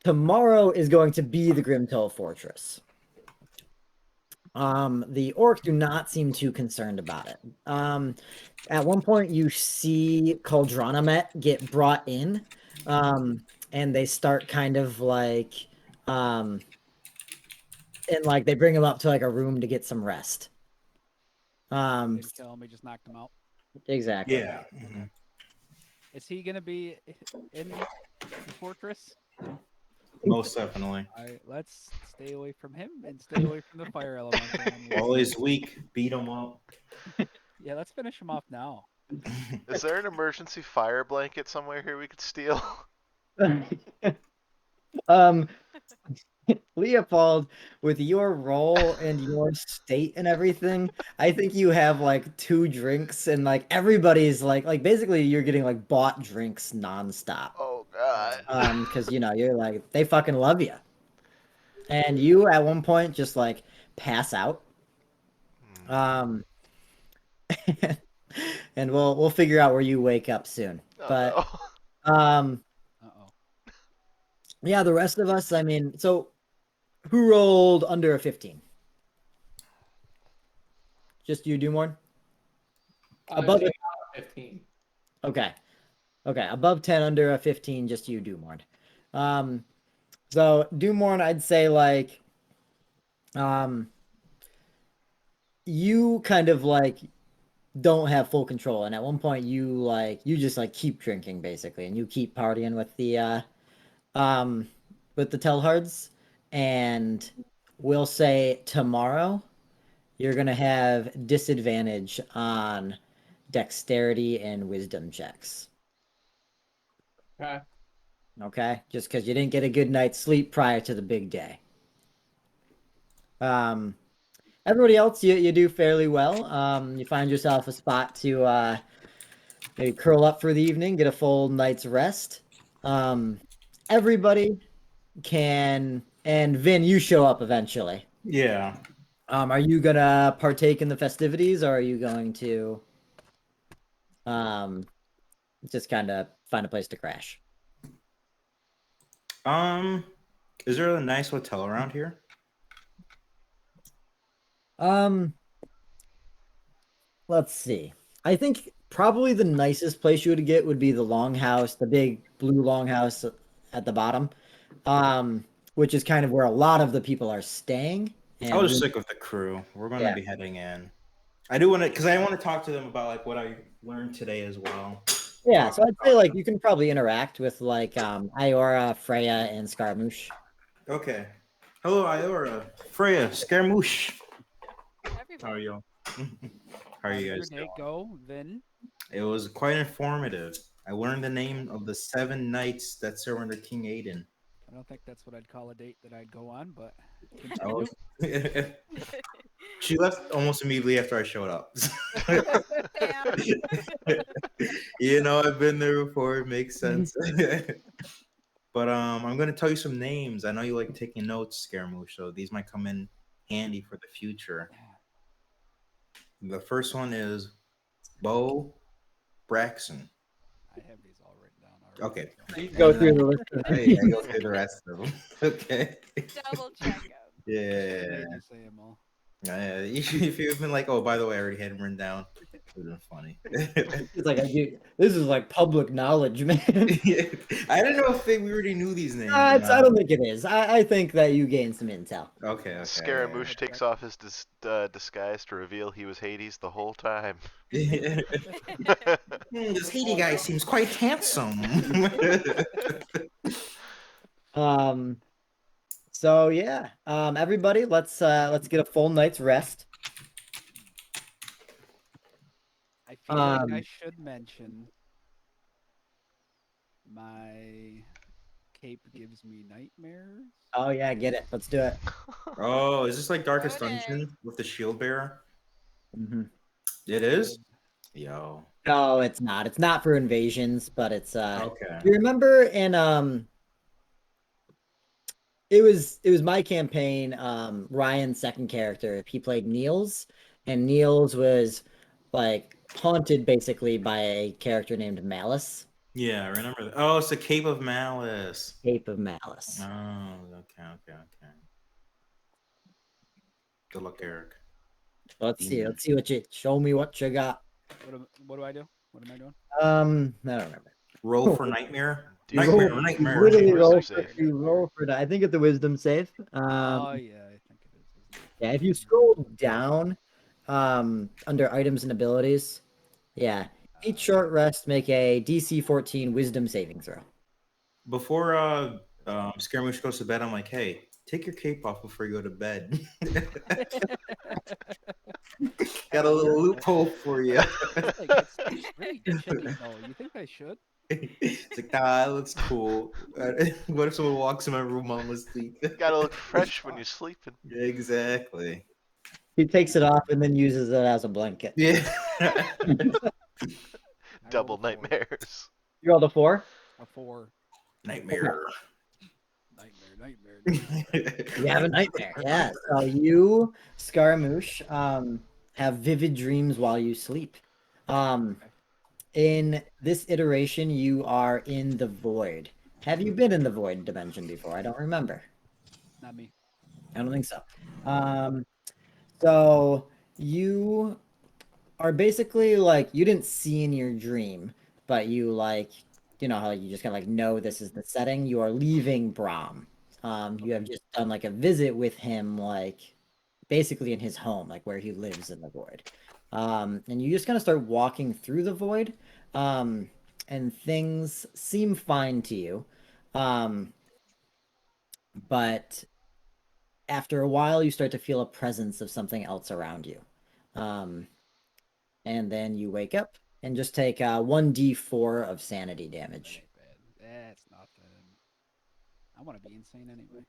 tomorrow is going to be the Grimtol Fortress. The orcs do not seem too concerned about it. At one point you see Cauldronamet get brought in, and they start kind of like, and like they bring him up to like a room to get some rest. Didn't kill him, we just knocked him out. Exactly. Yeah. Mhm. Is he gonna be in the fortress? Most definitely. All right, let's stay away from him and stay away from the fire elemental. Always weak. Beat them up. Yeah, let's finish him off now. Is there an emergency fire blanket somewhere here we could steal? Leopold, with your role and your state and everything, I think you have like 2 drinks and like everybody's like basically you're getting like bought drinks nonstop. Oh god. Because you're like they fucking love you. And you at one point just like pass out. And we'll figure out where you wake up soon. But Uh-oh. yeah, the rest of us, I mean, so who rolled under a 15? Just you, Doomorn? Above it. 15. Okay. Above 10, under a 15, just you, Doomorn. So Doomorn, I'd say like, you kind of like don't have full control, and at one point you just like keep drinking basically, and you keep partying with the Telhards, and we'll say tomorrow you're gonna have disadvantage on dexterity and wisdom checks. Okay, just because you didn't get a good night's sleep prior to the big day. Everybody else, you do fairly well. You find yourself a spot to maybe curl up for the evening, get a full night's rest. Everybody can, and Vin, you show up eventually. Yeah. Are you gonna partake in the festivities, or are you going to just kind of find a place to crash? Is there a nice hotel around here? Let's see. I think probably the nicest place you would get would be the longhouse, the big blue longhouse at the bottom, which is kind of where a lot of the people are staying. I was sick with the crew. We're going to be heading in. I do want to, because I want to talk to them about like what I learned today as well. Yeah, so I'd say like you can probably interact with like Iora, Freya, and Scaramouche. Okay. Hello, Iora, Freya, Scaramouche. How are you? How are you guys doing? Go, Vin. It was quite informative. I learned the name of the 7 knights that surrendered King Aiden. I don't think that's what I'd call a date that I'd go on, but she left almost immediately after I showed up. I've been there before. It makes sense. But I'm going to tell you some names. I know you like taking notes, Scaramouche, so these might come in handy for the future. The first one is Bo Braxton. I have these all written down already. Okay. Go through the list. I go through the rest of them. Okay. Double check them. Yeah. Say them all. Yeah, if you've been like, oh, by the way, I already had him written down, it would have been funny. It's like this is like public knowledge, man. I don't know if we already knew these names. I don't think it is. I think that you gained some intel. Okay. Scaramouche takes off his disguise to reveal he was Hades the whole time. This Haiti guy seems quite handsome. So yeah, everybody, let's get a full night's rest. I feel like I should mention my cape gives me nightmares. Oh yeah, get it. Let's do it. Oh, is this like Darkest Throw it in. Dungeon with the shield bearer? Mm-hmm. It is. Yo. No, it's not. It's not for invasions, but it's Okay. You remember in it was my campaign, Ryan's second character, he played Niels, and Niels was like haunted basically by a character named Malice. Yeah, I remember that. Oh, it's the Cape of Malice. Cape of Malice. Oh, okay. Good luck, Eric. Let's see what you show me what you got. What do I do? What am I doing? I don't remember. Roll for Nightmare. You Nightmare. Literally Wisdom save. you roll for that. I think it's the wisdom save. Oh yeah, I think it is. Isn't it? Yeah, if you scroll down, under items and abilities, yeah, each short rest make a DC 14 wisdom saving throw. Before Scaramouche goes to bed, I'm like, hey, take your cape off before you go to bed. Got a little loophole for you. Like, it's really chilly though. You think I should? It's like, nah, that looks cool. What if someone walks in my room while I'm asleep? Gotta look fresh when you're sleeping. Yeah, exactly. He takes it off and then uses it as a blanket. Yeah. Double nightmares. You rolled a 4? A 4. Nightmare. Nightmare. You have a nightmare. Yeah. So you, Scaramouche, have vivid dreams while you sleep. In this iteration, you are in the void. Have you been in the void dimension before? I don't remember. Not me. I don't think so. So you are basically like, you didn't see in your dream, but you like, you know how you just kind of like know this is the setting. You are leaving Brahm. You have just done like a visit with him, like basically in his home, like where he lives in the void. And you just kind of start walking through the void, and things seem fine to you. But after a while, you start to feel a presence of something else around you. And then you wake up and just take 1d4 of sanity damage. That's nothing. I want to be insane anyway.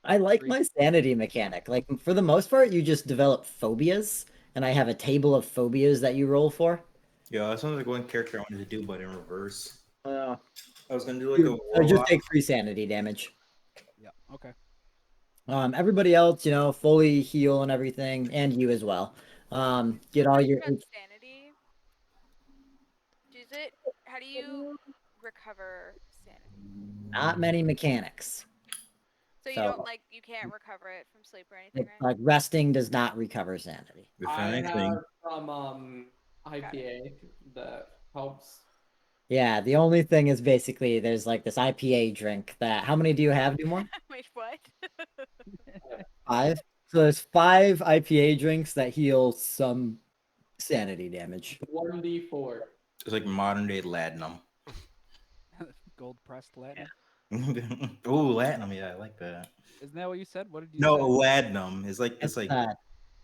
I like my sanity mechanic. Like, for the most part, you just develop phobias, and I have a table of phobias that you roll for. Yeah, that sounds like one character I wanted to do, but in reverse. I was gonna do like a or just take 3 sanity damage. Yeah. Okay. Everybody else, you know, fully heal and everything, and you as well. Get all your sanity. How do you recover sanity? not many mechanics. So you can't recover it from sleep or anything, right? Like resting does not recover sanity. If I anything, have some IPA that helps. Yeah, the only thing is basically there's like this IPA drink that. How many do you have, Dumont? Wait, what? 5. So there's 5 IPA drinks that heal some sanity damage. 1d4. it's like modern day Latinum. Gold pressed Latin. Oh, Latinum, yeah, I like that. Isn't that what you said? What did you No, say? Latinum is like it's like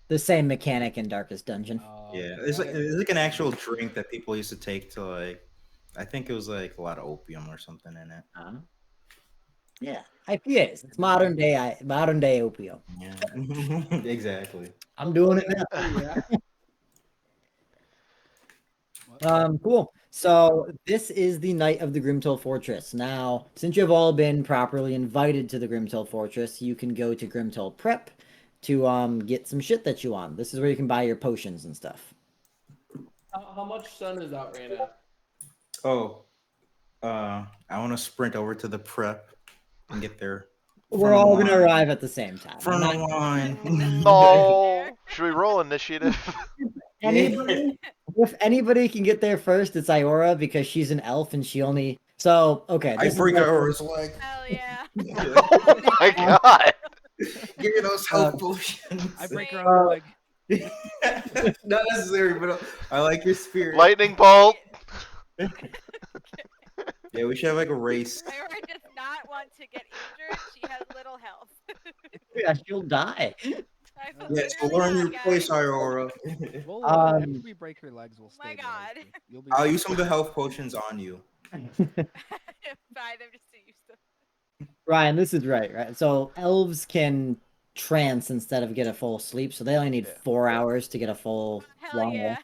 the same mechanic in Darkest Dungeon. yeah, it's like an actual drink that people used to take to like. I think it was like a lot of opium or something in it. Yeah, IPAs. It's modern day opium. Yeah, exactly. I'm doing it now. Cool. So this is the night of the Grimtol Fortress. Now, since you have all been properly invited to the Grimtol Fortress, you can go to Grimtol Prep to get some shit that you want. This is where you can buy your potions and stuff. How much sun is out right now? Oh, I want to sprint over to the prep and get there We're all gonna arrive at the same time. Front of line. No. Should we roll initiative? Anybody, if anybody can get there first, it's Iora because she's an elf and she only. So okay, I this is break like- Iora's leg. Hell yeah. Oh my god. Give me those health potions. I break her Wait. own leg. Not necessary, but I like your spirit. Lightning bolt. Yeah, we should have like a race. Myra does not want to get injured. She has little health. Yeah, she'll die. I Yes, we'll literally learn your died, place, guys. Iora. We'll, Um, after we break her legs, we'll Oh my stay. God. You'll be I'll fine. use some of the health potions on you. Buy them just to use them. Ryan, this is right? So elves can trance instead of get a full sleep, so they only need Yeah. 4 hours to get a full Hell long yeah.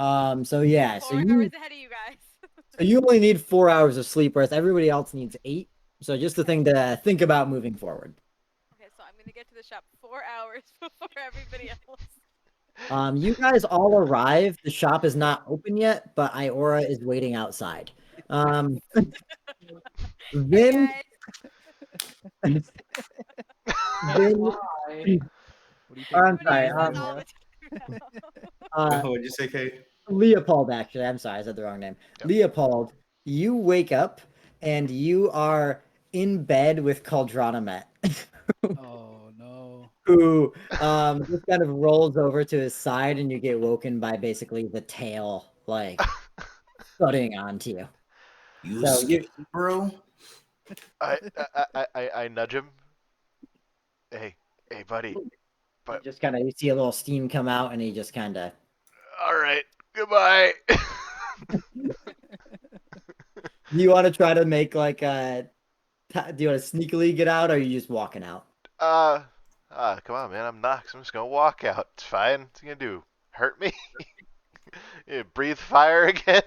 rest. So yeah, 4 so hours you ahead of you guys. so you only need 4 hours of sleep, whereas everybody else needs 8. So just the thing to think about moving forward. Okay, so I'm gonna get to the shop 4 hours before everybody else. You guys all arrive. The shop is not open yet, but Iora is waiting outside. Vin, Hey, guys. Vin, Why? What do you think? I'm Everybody sorry, uses all Laura? the time now. What'd you say, Kate? Leopold, actually. I'm sorry, I said the wrong name. Yep. Leopold, you wake up and you are in bed with Caldranamet, Oh no. who just kind of rolls over to his side, and you get woken by basically the tail, like, thudding onto you. You So skip, bro. I nudge him. Hey, buddy. But Just kind of, you see a little steam come out, and he just kind of. all right, goodbye. Do you want to try to make like a? Do you want to sneakily get out, or are you just walking out? Come on, man. I'm Nox. I'm just gonna walk out. It's fine. What's he gonna do? Hurt me? Yeah, breathe fire again?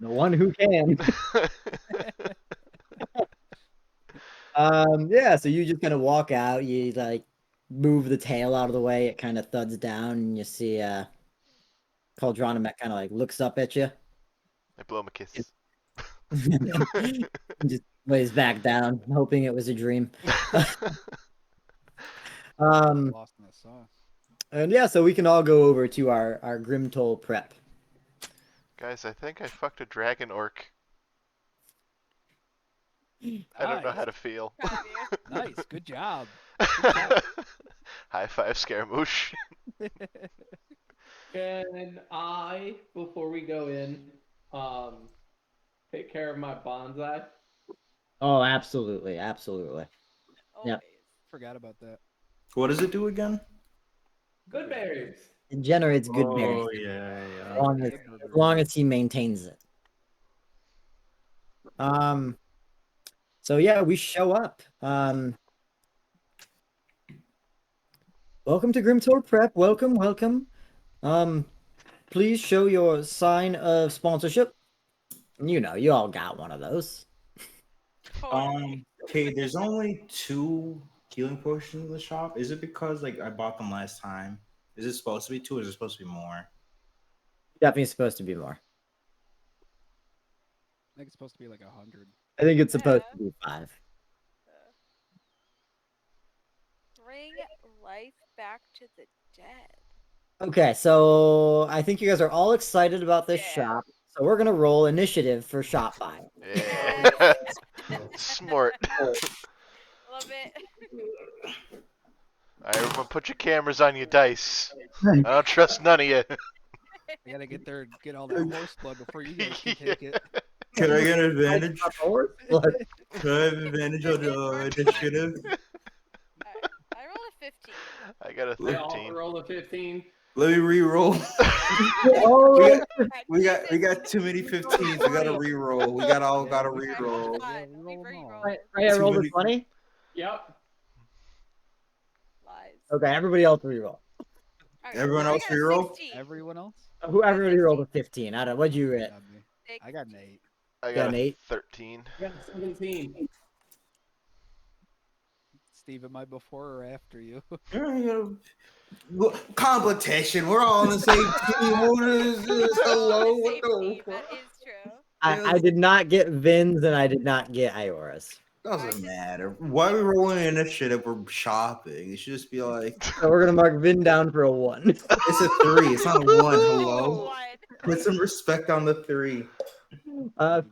The one who can. Yeah, so you just kind of walk out, you like move the tail out of the way, it kind of thuds down, and you see Caldranamet kind of like looks up at you. I blow him a kiss. And just lays back down, hoping it was a dream. Lost in the sauce. And yeah, so we can all go over to our Grimtol prep. Guys, I think I fucked a dragon orc. I don't know how to feel. Proud of you. Nice, good job. High five, Scaramouche. Can I, before we go in, take care of my bonsai? Oh, absolutely. Always. Forgot about that. What does it do again? Good berries. It generates good berries. Oh yeah, As long as he maintains it. So yeah, we show up. Welcome to Grimtol Prep. Welcome. Please show your sign of sponsorship. You know, you all got one of those. Totally. Okay, there's only 2 healing potions in the shop. Is it because like I bought them last time? Is it supposed to be 2 or is it supposed to be more? Definitely supposed to be more. I think it's supposed to be like 100. I think it's supposed Yeah. to be 5. Bring life back to the dead. Okay, so I think you guys are all excited about this Yeah. shop. So we're gonna roll initiative for shop buy. Yeah. Smart. Love it. Alright, everyone put your cameras on your dice. I don't trust none of you. I gotta get there and get all that horse blood before you guys can take it. Can I get an advantage? Look, Can I have advantage on the initiative? I rolled a 15. I got a I also 13. roll a 15. Let me re-roll. oh, We got too many 15s. We gotta re-roll. We all gotta Alright, re-roll. hold Yeah, on. we Let me roll 'em re-roll. all. right, I rolled a 20. Yep. Lies. Okay, everybody else reroll. Okay, Everyone I else got a re-roll? 16. Everyone else? Whoever rolled a 15. I don't. What'd you get? Not me. I got an 8. I got got an a 8. 13. I got 17. Steve, am I before or after you? Competition. We're all on the same team. What is this? Hello. What the That is true. I did not get Vin's and I did not get Iora's. Doesn't matter. Why are we rolling initiative? We're shopping. It should just be like So we're gonna mark Vin down for a 1. it's a 3. It's not a 1. Hello. One. Put some respect on the 3.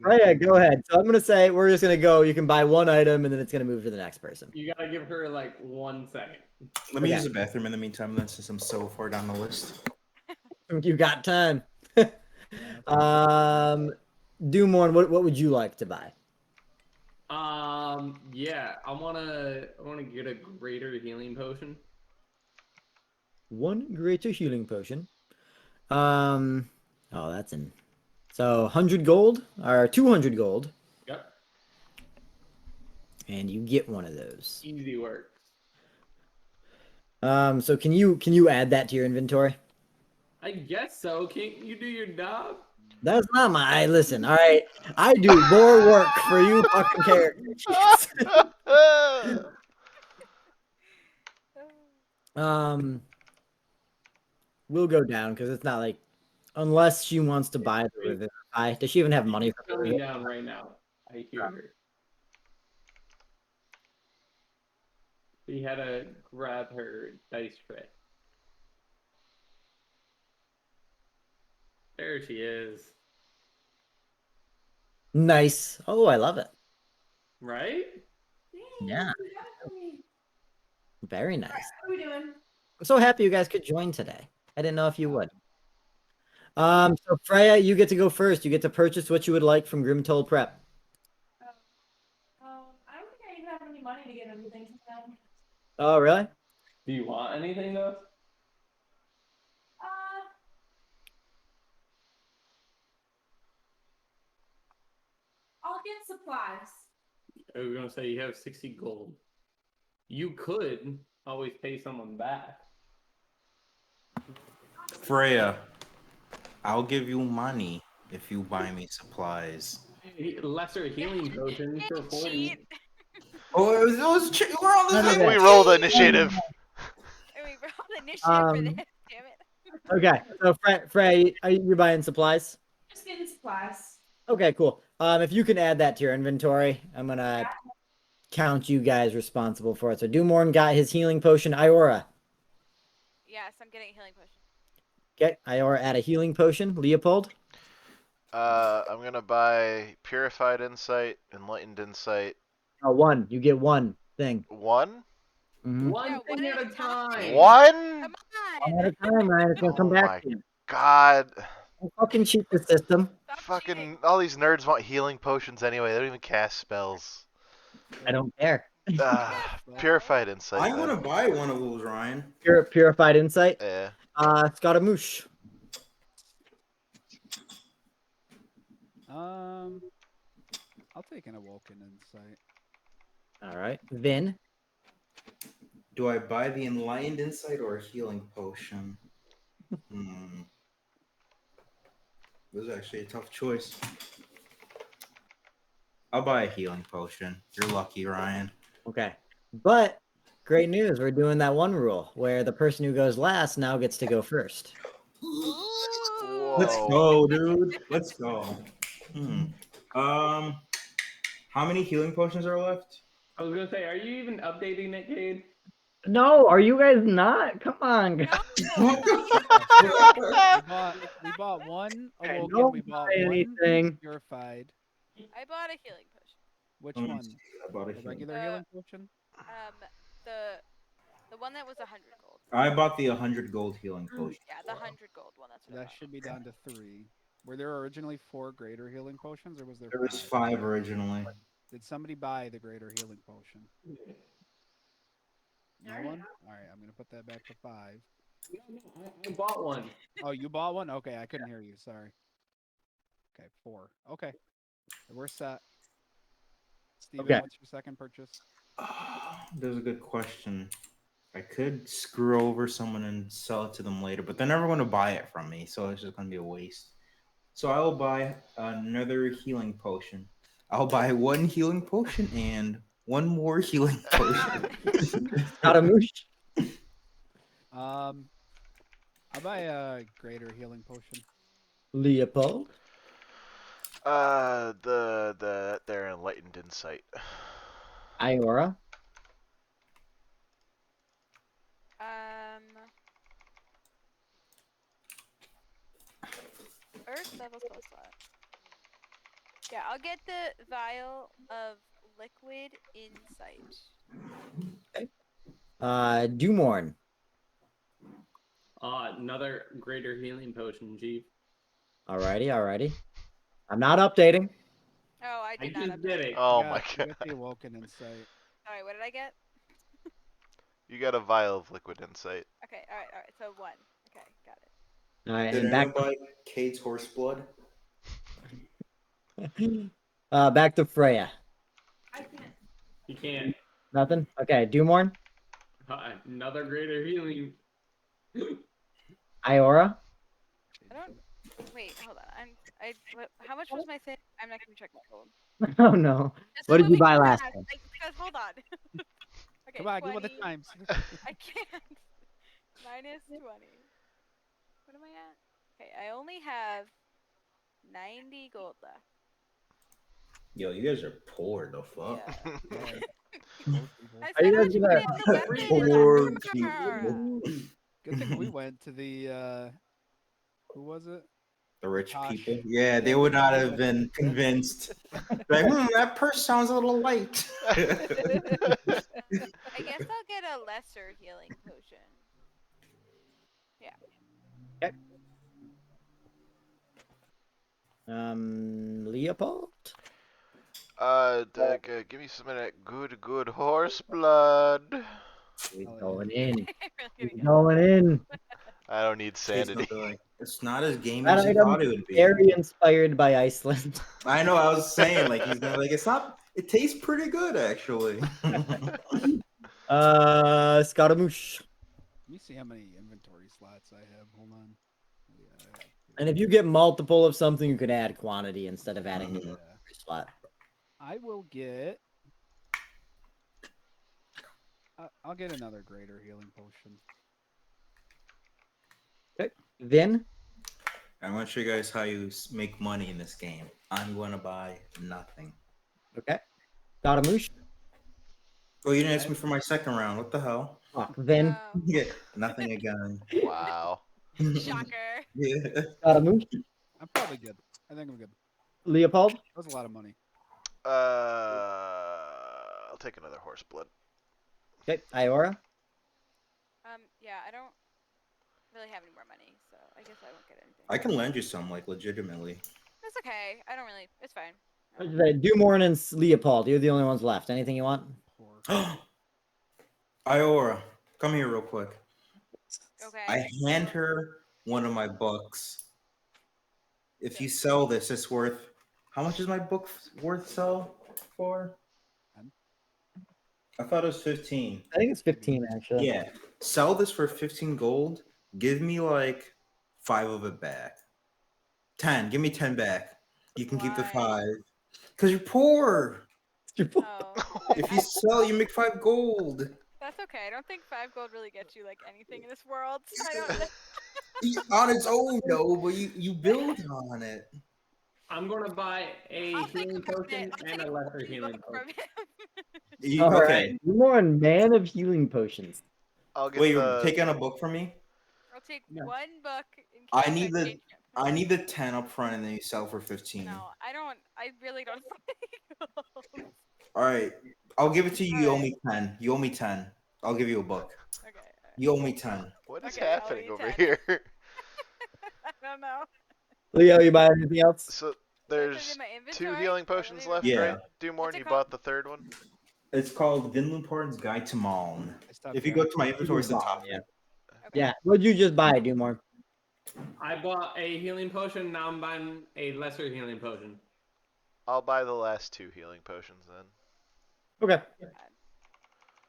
Freya, go ahead. So I'm gonna say we're just gonna go. You can buy 1 item, and then it's gonna move to the next person. You gotta give her like 1 second. Let me Okay. use the bathroom in the meantime, then, since I'm so far down the list. You got time. Dumorn, what would you like to buy? Yeah, I wanna get a greater healing potion. 1 greater healing potion. Oh, that's in. So 100 gold or 200 gold, Yep. and you get one of those. Easy work. So can you add that to your inventory? I guess so. Can't you do your job? That's not my. Listen, all right. I do more work for you fucking characters. We'll go down because it's not like unless she wants to buy the Revivify. Does she even have money for the Coming Revivify? down right now. I hear her. She had to grab her dice tray. There she is. Nice. Oh, I love it. Right? Yeah. Very nice. What are we doing? I'm so happy you guys could join today. I didn't know if you would. So Freya, you get to go first. You get to purchase what you would like from Grimtol Prep. I don't think I even have any money to get everything to them. Oh, really? Do you want anything though? I'll get supplies. I was gonna say you have 60 gold. You could always pay someone back. Freya, I'll give you money if you buy me supplies. Lesser healing potion for 40. Cheat. Oh, we're on None the of same. that. We rolled initiative. We rolled initiative for this. Damn it. Okay. So Freya, are you buying supplies? Just getting supplies. Okay, cool. If you can add that to your inventory, I'm gonna count you guys responsible for it. So Dumorn got his healing potion. Iora. Yes, I'm getting a healing potion. Okay, Iora add a healing potion. Leopold. I'm gonna buy Purified Insight, Enlightened Insight. Oh, 1. You get 1 thing. 1? Mhm. One Yeah, thing at a time. 1? Come One at on. a time, Ryan. It's gonna come Oh back my to you. God. Don't fucking cheat the system. Stop Fucking cheating. all these nerds want healing potions anyway. They don't even cast spells. I don't care. Purified Insight. I'm then. gonna buy one of those, Ryan. Purified insight. Yeah. Scaramouche. I'll take an awoken insight. All right. Vin. Do I buy the enlightened insight or a healing potion? This is actually a tough choice. I'll buy a healing potion. You're lucky, Ryan. Okay. But great news. We're doing that one rule where the person who goes last now gets to go first. Let's Whoa. go, dude. Let's go. How many healing potions are left? I was gonna say, are you even updating it, Cade? No, are you guys not? Come on. Guys. We bought 1 Okay, awoken. don't We bought buy 1 anything. purified. I bought a healing potion. Which Let me one? see. I bought a The healing. regular healing potion? The one that was 100 gold. I bought the 100 gold healing potion. Yeah, the 100 gold one. That's what I That bought. should be down to 3. Were there originally 4 greater healing potions, or was there? There was 5? 5 originally. Did somebody buy the greater healing potion? No one? Alright, I'm gonna put that back to 5. No, I bought one. Oh, you bought one? Okay, I couldn't hear you, sorry. Okay, 4. Okay. We're set. Steven, Okay. what's your second purchase? There's a good question. I could screw over someone and sell it to them later, but they're never going to buy it from me, so it's just going to be a waste. So I'll buy another healing potion. I'll buy 1 healing potion and 1 more healing potion. Scaramouche. I'll buy a greater healing potion. Leopold. Their Enlightened Insight. Iora. Earth level spell slot. Yeah, I'll get the vial of liquid insight. Dumorn. Another greater healing potion, Chief. Alrighty. I'm not updating. Oh, I I did not just did update. it. Oh You my got god. the awoken insight. Sorry, what did I get? You got a vial of liquid insight. Okay, alright. So 1. Okay, got it. Alright, Did and back anyone buy Cade's horse blood? back to Freya. I can't. You can't. Nothing? Okay, Dumorn. Another greater healing. Iora. I don't. Wait, hold on. How much was my thing? I'm not gonna check my gold. Oh no. This What is did you we buy can last ask, time? Because hold on. Okay, Come on, give 20. me the times. I can't. Minus 20. What am I at? Okay, I only have 90 gold left. Yo, you guys are poor. The fuck. Yeah. I Are you spent guys how much gonna- money on the weapon and Poor armor. people. Good thing we went to the who was it? The rich Gosh. people. Yeah, they Yeah, would not we have went been to the convinced. Like, that purse sounds a little light. I guess I'll get a lesser healing potion. Yeah. Leopold. Give me some of that good horse blood. He's Oh, going yeah. in. I'm really He's gonna get going in. I don't need Cade's sanity. gonna be like, it's not as gamey That as you item thought it would be. very inspired by Iceland. I know. I was saying, like, he's gonna like. It's not. It tastes pretty good, actually. Scaramouche. Let me see how many inventory slots I have. Hold on. Yeah, And if you get multiple of something, you can add quantity instead of adding the yeah. slot. I will get. I'll get another greater healing potion. Vin. I want to show you guys how you make money in this game. I'm going to buy nothing. Okay. Scaramouche. Oh, you didn't ask me for my second round. What the hell? Fuck. Vin. Oh, Yeah, nothing again. Wow. shocker. Yeah. Scaramouche. I'm probably good. I think I'm good. Leopold. That was a lot of money. I'll take another horse blood. Okay. Iora. Yeah, I don't really have any more money, so I guess I won't get anything. I can lend you some, like, legitimately. It's okay. I don't really. It's fine. Dumorn and Leopold. You're the only ones left. Anything you want? Poor. Iora, come here real quick. Okay. I hand her one of my books. If you sell this, it's worth. How much is my book worth sell for? 10? I thought it was 15. I think it's 15 actually. Yeah. Sell this for 15 gold. Give me like 5 of it back. 10. Give me 10 back. You can keep the Why? 5. Because you're poor. Oh. If you sell, you make 5 gold. That's okay. I don't think 5 gold really gets you like anything in this world. So I don't. On its own, no, but you build on it. I'm gonna buy a I'll take healing it from potion it. I'll and take a lesser 1 healing book potion. from him. All Okay. right. Dumorn, man of healing potions. I'll get Wait, the. you're taking a book from me? I'll take Yeah. 1 book. In case I need the change it. I need the 10 up front and then you sell for 15. No, I don't. I really don't. gold. All right. I'll give it to you. You owe Alright. me 10. You owe me 10. I'll give you a book. Okay. You owe me 10. What is Okay, I'll happening eat over 10. here? I don't know. Leo, you buy anything else? So Put it there's in my 2 inventory? healing Or let potions me left, Yeah. right? Dumorn, What's it you called? bought the 3rd one. It's called Vinluporn's Guide to Maln. I stopped If you there. go to my inventory, it's the top. Yeah. Okay. Yeah. What'd you just buy, Dumorn? I bought a healing potion. Now I'm buying a lesser healing potion. I'll buy the last 2 healing potions then. Okay.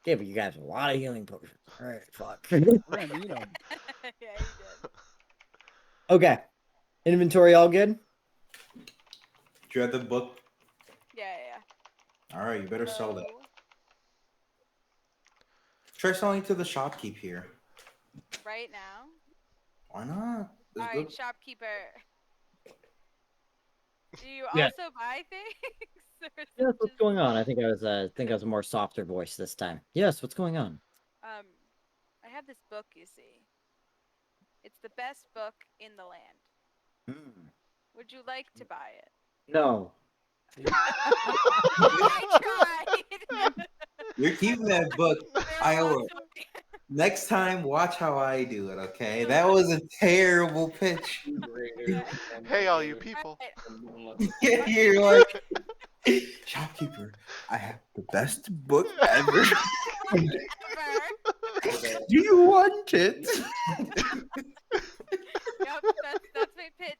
Yeah, but you guys have a lot of healing potions. All right, fuck. We're gonna need 'em. Yeah, you did. Okay. Inventory all good? Do you have the book? Yeah. All right, you better sell that. So, Try selling to the shopkeep here. right now. Why not? It's Alright, good. shopkeeper. Do you Yeah. also buy things? Yes, what's going on? I think I was a more softer voice this time. Yes, what's going on? I have this book, you see. It's the best book in the land. Hmm. Would you like to buy it? No. I tried. You're keeping that book. There Iowa. was- Next time, watch how I do it. Okay, that was a terrible pitch. Hey, all you people. Yeah, you're like, shopkeeper. I have the best book ever. Ever. Do you want it? Yep, that's my pitch.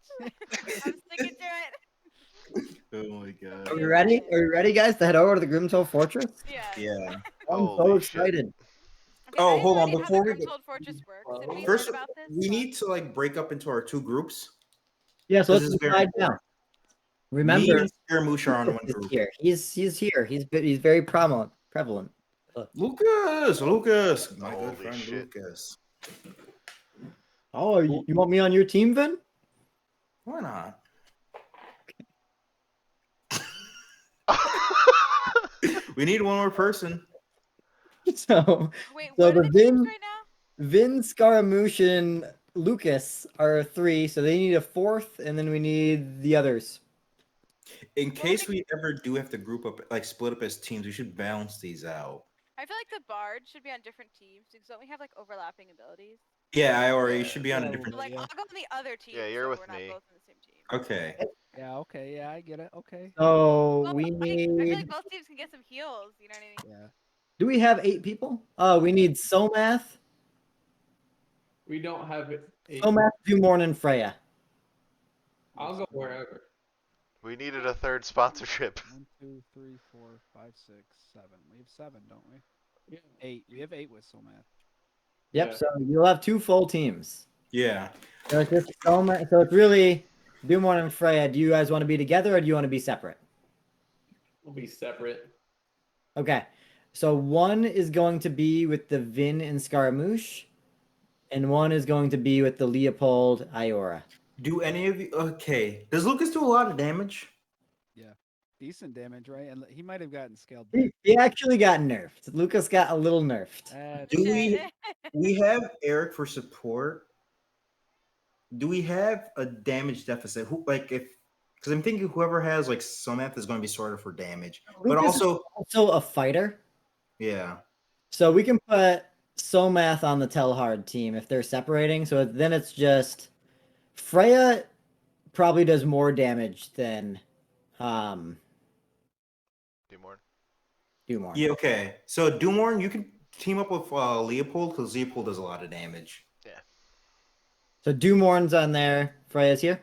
I'm sticking to it. Oh my god. Are we ready? Are we ready, guys, to head over to the Grimtol Fortress? Yeah. Yeah. I'm so Holy shit. excited. Okay, Oh, I have hold no on, idea before how we the go- Grimtol Fortress works. Have we First, heard about this? we need to like break up into our two groups. Yeah, so This let's is very decide now. Me Remember, and Scaramouche are on one Lucas is group. here. He's here. He's very prevalent. Lucas, my Holy good friend shit. Lucas. Oh, you want me on your team, Vin? Why not? We need one more person. So, Wait, so what are the the teams Vin, right now? Vin, Scaramouche, and Lucas are 3, so they need a 4th, and then we need the others. In case we ever do have to group up, like split up as teams, we should balance these out. I feel like the Bard should be on different teams because don't we have like overlapping abilities? Yeah, I already Yeah. should be on a Yeah, different. Like yeah. I'll go on the other team. Yeah, you're so with we're not me. both on the same team. Okay. Yeah, okay, yeah, I get it. Okay. So Well, we I feel need. like both teams can get some heals. You know what I mean? Yeah. Do we have 8 people? Oh, we need Somath, We don't have it. Dumorn, and Freya. I'll go wherever. We needed a third sponsorship. 1, 2, 3, 4, 5, 6, 7. We have 7, don't we? Yeah. 8. We have 8 with Somath. Yep. Yeah. So you'll have 2 full teams. Yeah. So it's just Somath. So it's really Dumorn and Freya. Do you guys want to be together or do you want to be separate? We'll be separate. Okay. So one is going to be with the Vin and Scaramouche, and one is going to be with the Leopold Iora. Do any of you? Okay. Does Lucas do a lot of damage? Decent damage, right? And he might have gotten scaled back. He actually got nerfed. Lucas got a little nerfed. Do we have Eric for support? Do we have a damage deficit? Who like if because I'm thinking whoever has like Somath is going to be sorted for damage, but Lucas is also also a fighter. yeah. So we can put Somath on the Telhard team if they're separating. So then it's just Freya probably does more damage than Dumorn. Yeah, okay. So Dumorn, you can team up with Leopold because Leopold does a lot of damage. Yeah. So Dumorn's on there. Freya's here.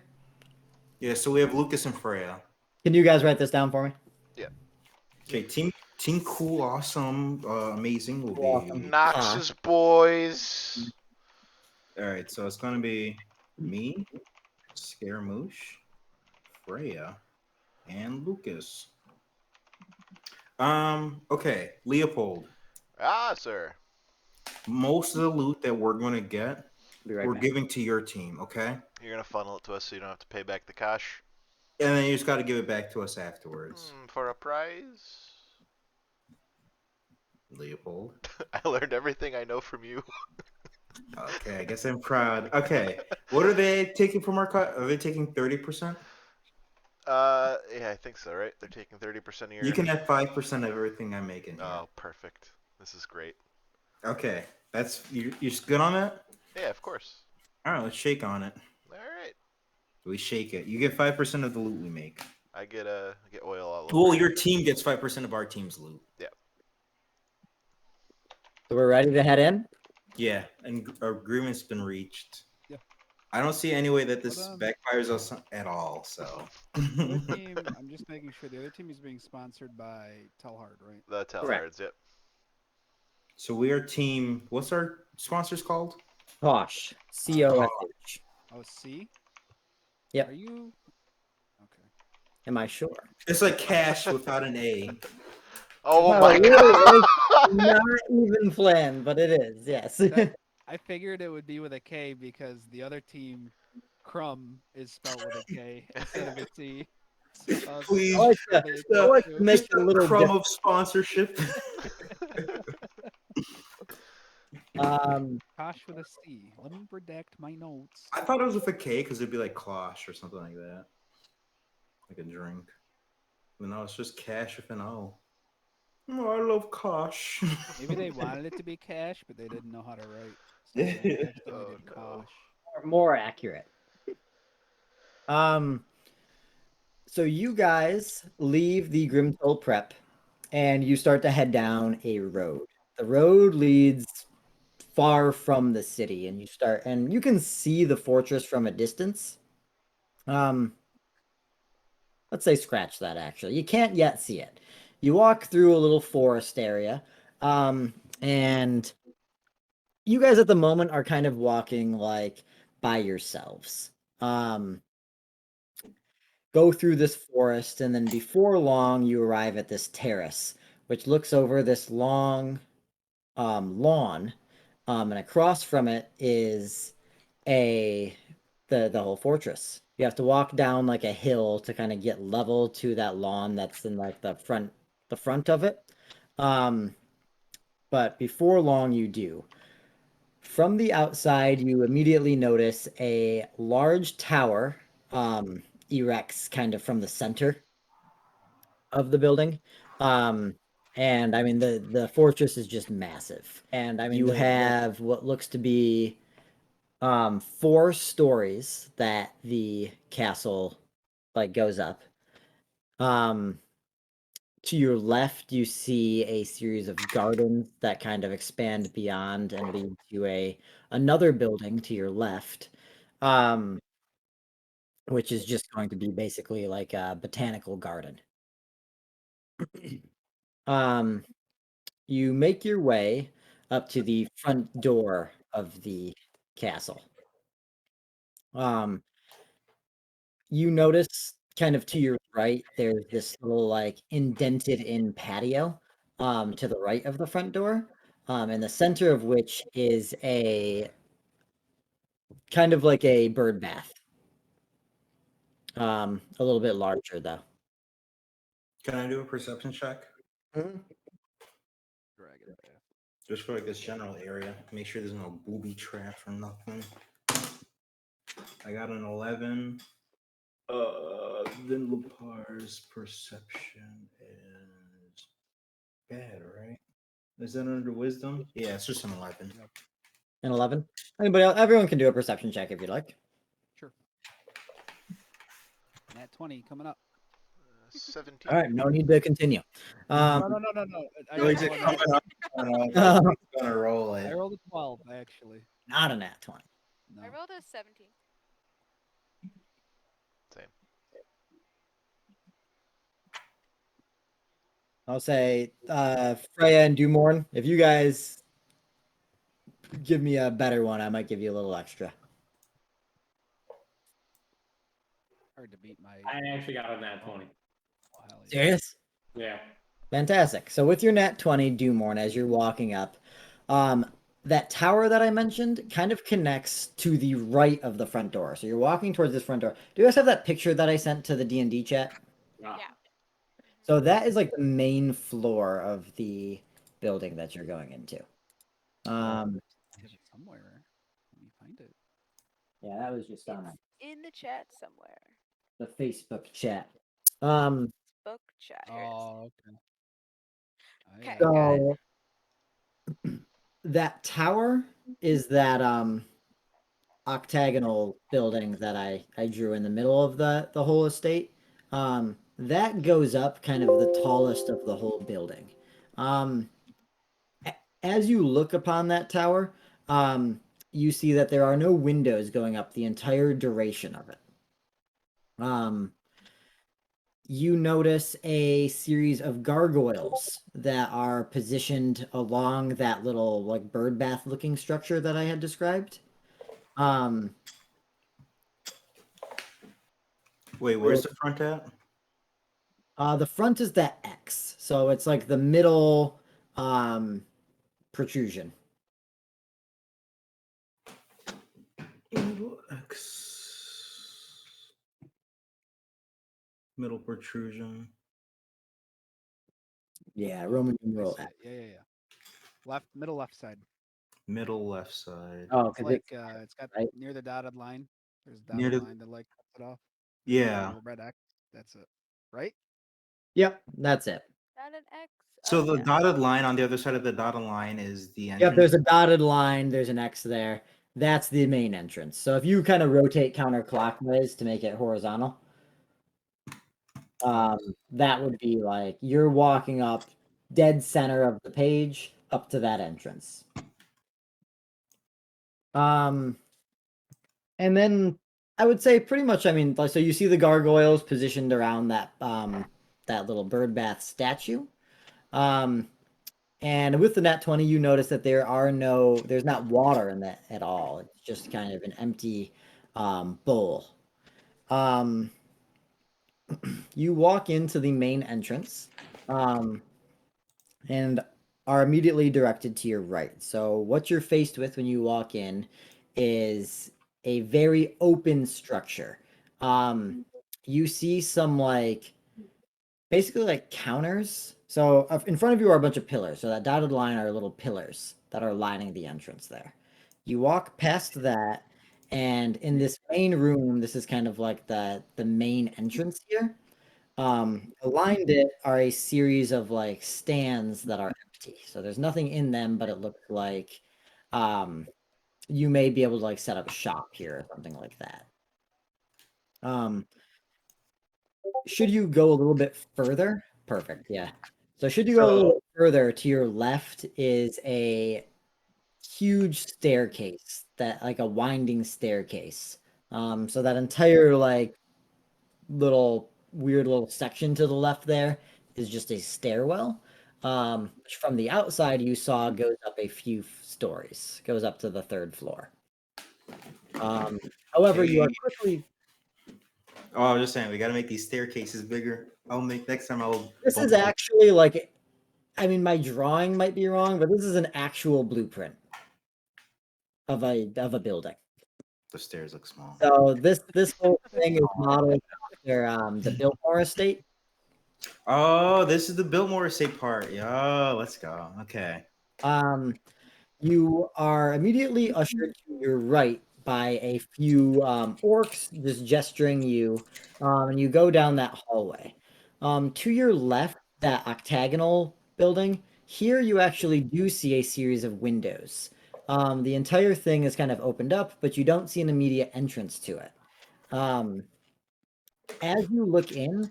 Yeah, so we have Lucas and Freya. Can you guys write this down for me? Yeah. Okay, team cool, awesome, amazing will be Awesome. Noxus boys. all right. So it's gonna be me, Scaramouche, Freya, and Lucas. Okay, Leopold. Ah, sir. Most of the loot that we're gonna get, Be right we're back. giving to your team, okay? You're gonna funnel it to us so you don't have to pay back the cash. And then you just got to give it back to us afterwards. For a prize. Leopold. I learned everything I know from you. Okay, I guess I'm proud. Okay, what are they taking from our cut? Are they taking 30%? Yeah, I think so, right? They're taking 30% of your. You can have 5% of everything I'm making. Here. Oh, perfect. This is great. Okay, that's you're good on that. Yeah, of course. All right, let's shake on it. All right. We shake it. You get 5% of the loot we make. I get oil all over. Well, your team gets 5% of our team's loot. Yeah. So we're ready to head in? Yeah, and agreement's been reached. Yeah. I don't see any way that this Hold on. backfires us at all. So. The other team, I'm just making sure the other team is being sponsored by Telhard, right? The Correct. Telhards, yep. So we are team. What's our sponsors called? Kosh. COSH. Oh, C? Yep. Are you? Okay. Am I sure? It's like cash without an A. Oh Oh, my really? god. Not even planned, but it is, yes. I figured it would be with a K because the other team, Crumb, is spelled with a K instead of a T. Please, I like to, They I like do. to make just it a a little crumb different. of sponsorship. Kosh with a C. Let me redact my notes. I thought it was with a K because it'd be like Klosh or something like that, like a drink. But no, it's just Cash with an O. Oh, I love Kosh. Maybe they wanted it to be Cash, but they didn't know how to write. So they accidentally Oh, did no. Kosh. More accurate. So you guys leave the Grimtol prep and you start to head down a road. The road leads far from the city and you can see the fortress from a distance. Let's say scratch that actually. You can't yet see it. You walk through a little forest area. And you guys at the moment are kind of walking like by yourselves. Go through this forest, and then before long, you arrive at this terrace, which looks over this long lawn. And across from it is the whole fortress. You have to walk down like a hill to kind of get level to that lawn that's in like the front of it. But before long, you do. From the outside, you immediately notice a large tower erects kind of from the center of the building. And I mean the fortress is just massive. And I mean you have what looks to be 4 stories that the castle like goes up. To your left, you see a series of gardens that kind of expand beyond and lead to another building to your left, which is just going to be basically like a botanical garden. You make your way up to the front door of the castle. You notice kind of to your right, there's this little like indented in patio to the right of the front door, in the center of which is a kind of like a bird bath. A little bit larger though. Can I do a perception check? Dragon Bath. Just for like this general area. Make sure there's no booby traps or nothing. I got an 11. Then Lepar's perception is bad, right? Is that under wisdom? Yeah, it's just an 11. Yep. An 11? Anybody else? Everyone can do a perception check if you'd like. Sure. Nat 20 coming up. 17. All right, no need to continue. No. I Really rolled just a coming nat- up. I don't know. I'm gonna roll I it. rolled a 12, actually. Not a nat 20. No. I rolled a 17. Same. I'll say Freya and Dumorn, if you guys give me a better one, I might give you a little extra. Hard to beat my. I actually got a nat 20. Oh, hell yeah. Serious? Yeah. Fantastic. So with your nat 20, Dumorn, as you're walking up, that tower that I mentioned kind of connects to the right of the front door. So you're walking towards this front door. Do you guys have that picture that I sent to the D&D chat? Ah. Yeah. So that is like the main floor of the building that you're going into. I have it somewhere. Let me find it. Yeah, that was just on It's in the chat somewhere. the Facebook chat. Book chat. Here it is. Oh, okay. Okay, So that tower is that octagonal building that I drew in the middle of the whole estate. That goes up kind of the tallest of the whole building. As you look upon that tower, you see that there are no windows going up the entire duration of it. You notice a series of gargoyles that are positioned along that little like bird bath looking structure that I had described. Wait, where's the front at? The front is that X, so it's like the middle protrusion. Little X. Middle protrusion. Yeah, Oh, Roman I numeral see F. it. Yeah. Middle left side. Middle left side. Oh, It's because like it's it's got right. near the dotted line. There's a Near dotted the line that like cuts it off. yeah. Little red X. That's it. Right? Yep, that's it. That an X? So Oh, the yeah. dotted line on the other side of the dotted line is the Yep, entrance. there's a dotted line. There's an X there. That's the main entrance. So if you kind of rotate counterclockwise to make it horizontal, that would be like you're walking up dead center of the page up to that entrance. And then I would say pretty much, I mean, so you see the gargoyles positioned around that that little bird bath statue. And with the nat 20, you notice that there's not water in that at all. It's just kind of an empty bowl. You walk into the main entrance and are immediately directed to your right. So what you're faced with when you walk in is a very open structure. You see some basically like counters. So in front of you are a bunch of pillars. So that dotted line are little pillars that are lining the entrance there. You walk past that, and in this main room, this is kind of like the main entrance here. Aligned it are a series of like stands that are empty. So there's nothing in them, but it looks like you may be able to like set up a shop here or something like that. Should you go a little bit further? Perfect, yeah. So should you go a little bit further, to your left is a huge staircase, that like a winding staircase. So that entire like little weird little section to the left there is just a stairwell. Which from the outside you saw goes up a few stories, goes up to the third floor. However, you are quickly. Oh, I was just saying we got to make these staircases bigger. I'll make next time. This is actually like, I mean, my drawing might be wrong, but this is an actual blueprint of a building. The stairs look small. So this whole thing is modeled after the Biltmore estate. Oh, this is the Biltmore estate part. Yeah, let's go. Okay. You are immediately ushered to your right by a few orcs just gesturing you, and you go down that hallway. To your left, that octagonal building, here you actually do see a series of windows. The entire thing is kind of opened up, but you don't see an immediate entrance to it. As you look in,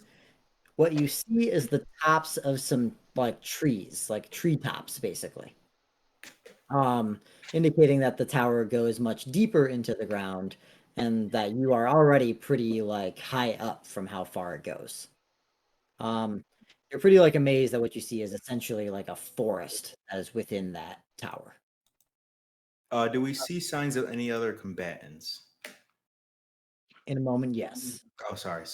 what you see is the tops of some like trees, like tree tops, basically. Indicating that the tower goes much deeper into the ground and that you are already pretty like high up from how far it goes. You're pretty like amazed that what you see is essentially like a forest that is within that tower. Do we see signs of any other combatants? In a moment, yes. Oh, sorry.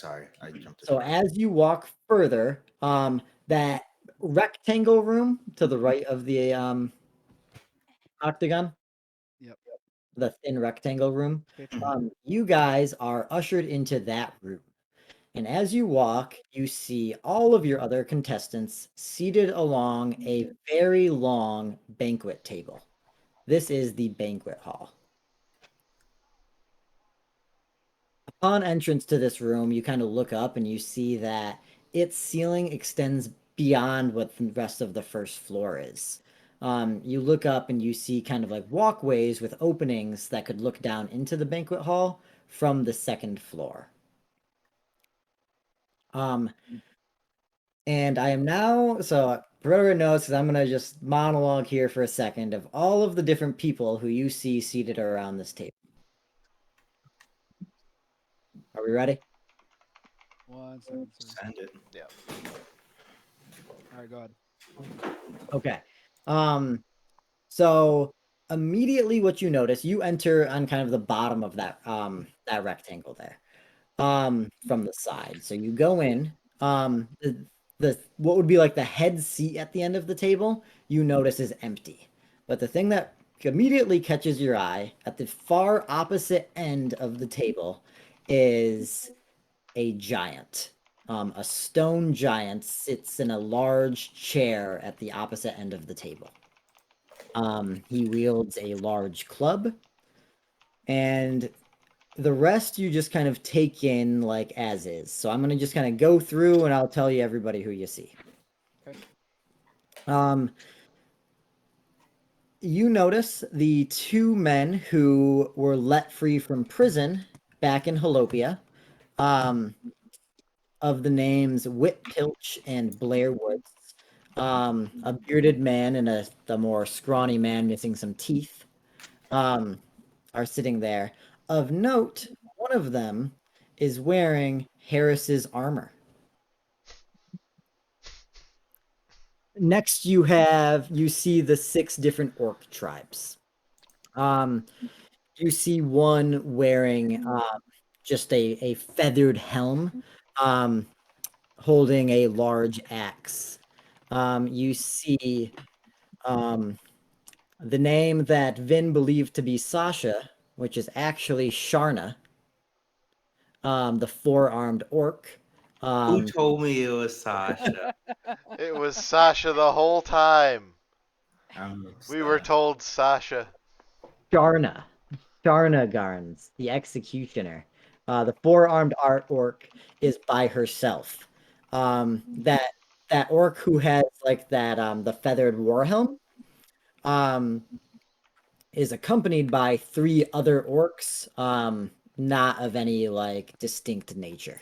I jumped. So as you walk further, that rectangle room to the right of the octagon. Yep. The thin rectangle room. You guys are ushered into that room. And as you walk, you see all of your other contestants seated along a very long banquet table. This is the banquet hall. Upon entrance to this room, you kind of look up and you see that its ceiling extends beyond what the rest of the first floor is. You look up and you see kind of like walkways with openings that could look down into the banquet hall from the second floor. And I am now, so for everyone knows, because I'm going to just monologue here for a second of all of the different people who you see seated around this table. Are we ready? 1 second, sir. Send it. Yeah. All right, go ahead. Okay. So immediately what you notice, you enter on kind of the bottom of that that rectangle there. From the side. So you go in, the what would be like the head seat at the end of the table, you notice is empty. But the thing that immediately catches your eye at the far opposite end of the table is a giant. a stone giant sits in a large chair at the opposite end of the table. He wields a large club, and the rest you just kind of take in like as is. So I'm going to just kind of go through and I'll tell you everybody who you see. Okay. You notice the two men who were let free from prison back in Holopia, of the names Whit Pilch and Blair Woods. A bearded man and the more scrawny man missing some teeth are sitting there. Of note, one of them is wearing Harris's armor. Next, you see the 6 different orc tribes. You see one wearing just a feathered helm, holding a large axe. You see the name that Vin believed to be Sasha, which is actually Sharna, the 4-armed orc. Who told me it was Sasha? It was Sasha the whole time. We were told Sasha. Sharna Garns, the executioner. The 4-armed orc is by herself. That orc who has like that the feathered warhelm is accompanied by 3 other orcs, not of any like distinct nature.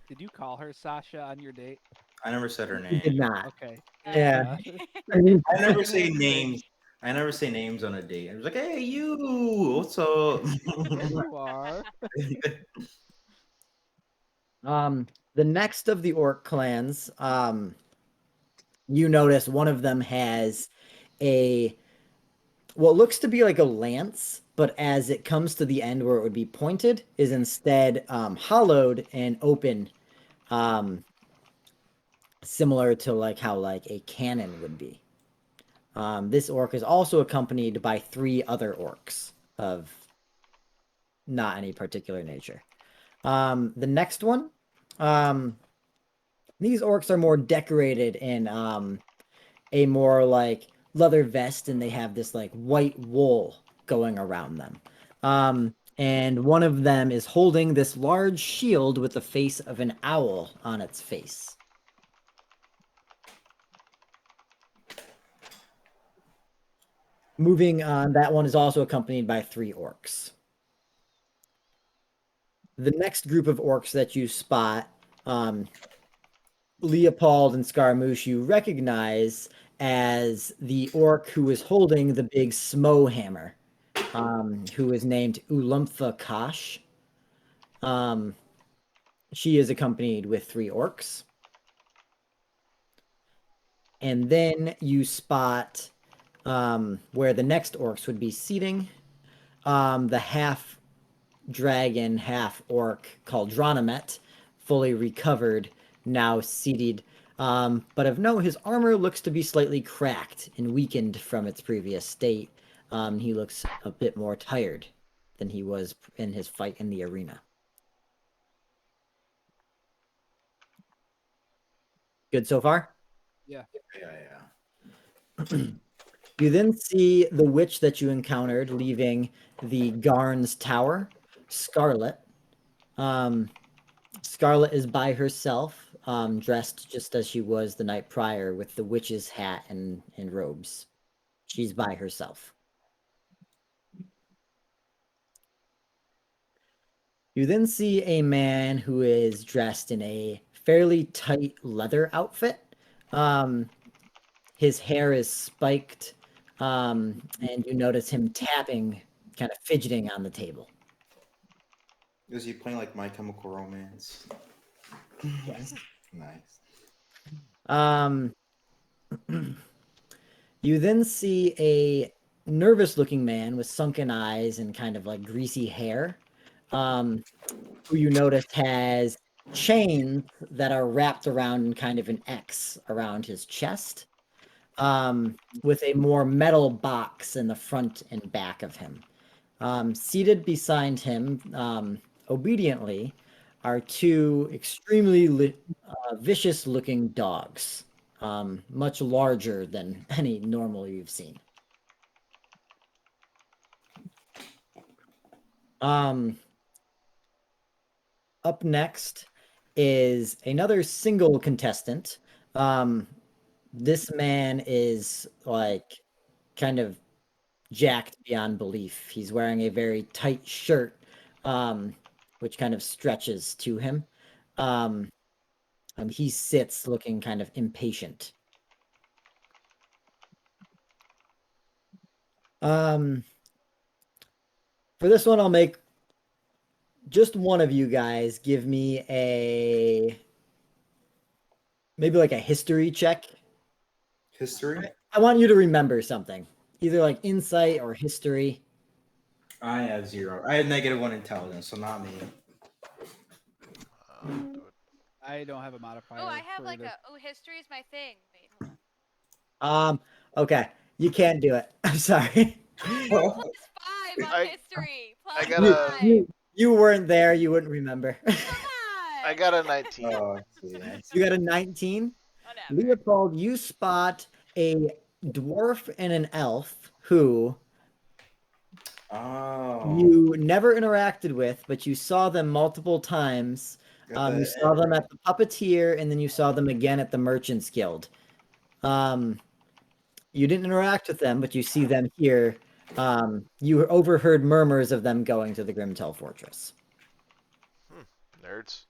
Did you call her Sasha on your date? I never said her You did name. not. Okay. Yeah. I mean, I never say names. I never say names on a date. I was like, "Hey, you, what's up?" There you are. The next of the orc clans, you notice one of them has what looks to be like a lance, but as it comes to the end where it would be pointed, is instead hollowed and open, similar to like how like a cannon would be. This orc is also accompanied by 3 other orcs of not any particular nature. The next one, these orcs are more decorated in a more like leather vest, and they have this like white wool going around them. And one of them is holding this large shield with the face of an owl on its face. Moving on, that one is also accompanied by 3 orcs. The next group of orcs that you spot, Leopold and Scaramouche, you recognize as the orc who is holding the big Smo hammer, who is named Ulumpha Kosh. She is accompanied with 3 orcs. And then you spot where the next orcs would be seating, the half dragon, half orc called Dronomet, fully recovered, now seated. But of note, his armor looks to be slightly cracked and weakened from its previous state. He looks a bit more tired than he was in his fight in the arena. Good so far? Yeah. You then see the witch that you encountered leaving the Garn's tower, Scarlet. Scarlet is by herself, dressed just as she was the night prior with the witch's hat and robes. She's by herself. You then see a man who is dressed in a fairly tight leather outfit. His hair is spiked, and you notice him tapping, kind of fidgeting on the table. Is he playing like My Chemical Romance? Yes. Nice. You then see a nervous-looking man with sunken eyes and kind of like greasy hair, who you notice has chains that are wrapped around in kind of an X around his chest, with a more metal box in the front and back of him. Seated beside him, obediently, are two extremely vicious-looking dogs, much larger than any normal you've seen. Up next is another single contestant. This man is like kind of jacked beyond belief. He's wearing a very tight shirt, which kind of stretches to him. He sits looking kind of impatient. For this one, I'll make just one of you guys give me maybe like a history check. History? I want you to remember something, either like insight or history. I have 0. I had -1 intelligence, so not me. I don't have a modifier. Oh, I have for like this. history is my thing. Wait, hold on. Okay, you can't do it. I'm sorry. +5 on history. I got +5. You weren't there. You wouldn't remember. Come on. I got a 19. Oh, yeah. You got a 19? Whatever. Leopold, you spot a dwarf and an elf who you never interacted with, but you saw them multiple times. You saw them at the Puppeteer, and then you saw them again at the Merchants Guild. You didn't interact with them, but you see them here. You overheard murmurs of them going to the Grimtol Fortress. Nerds.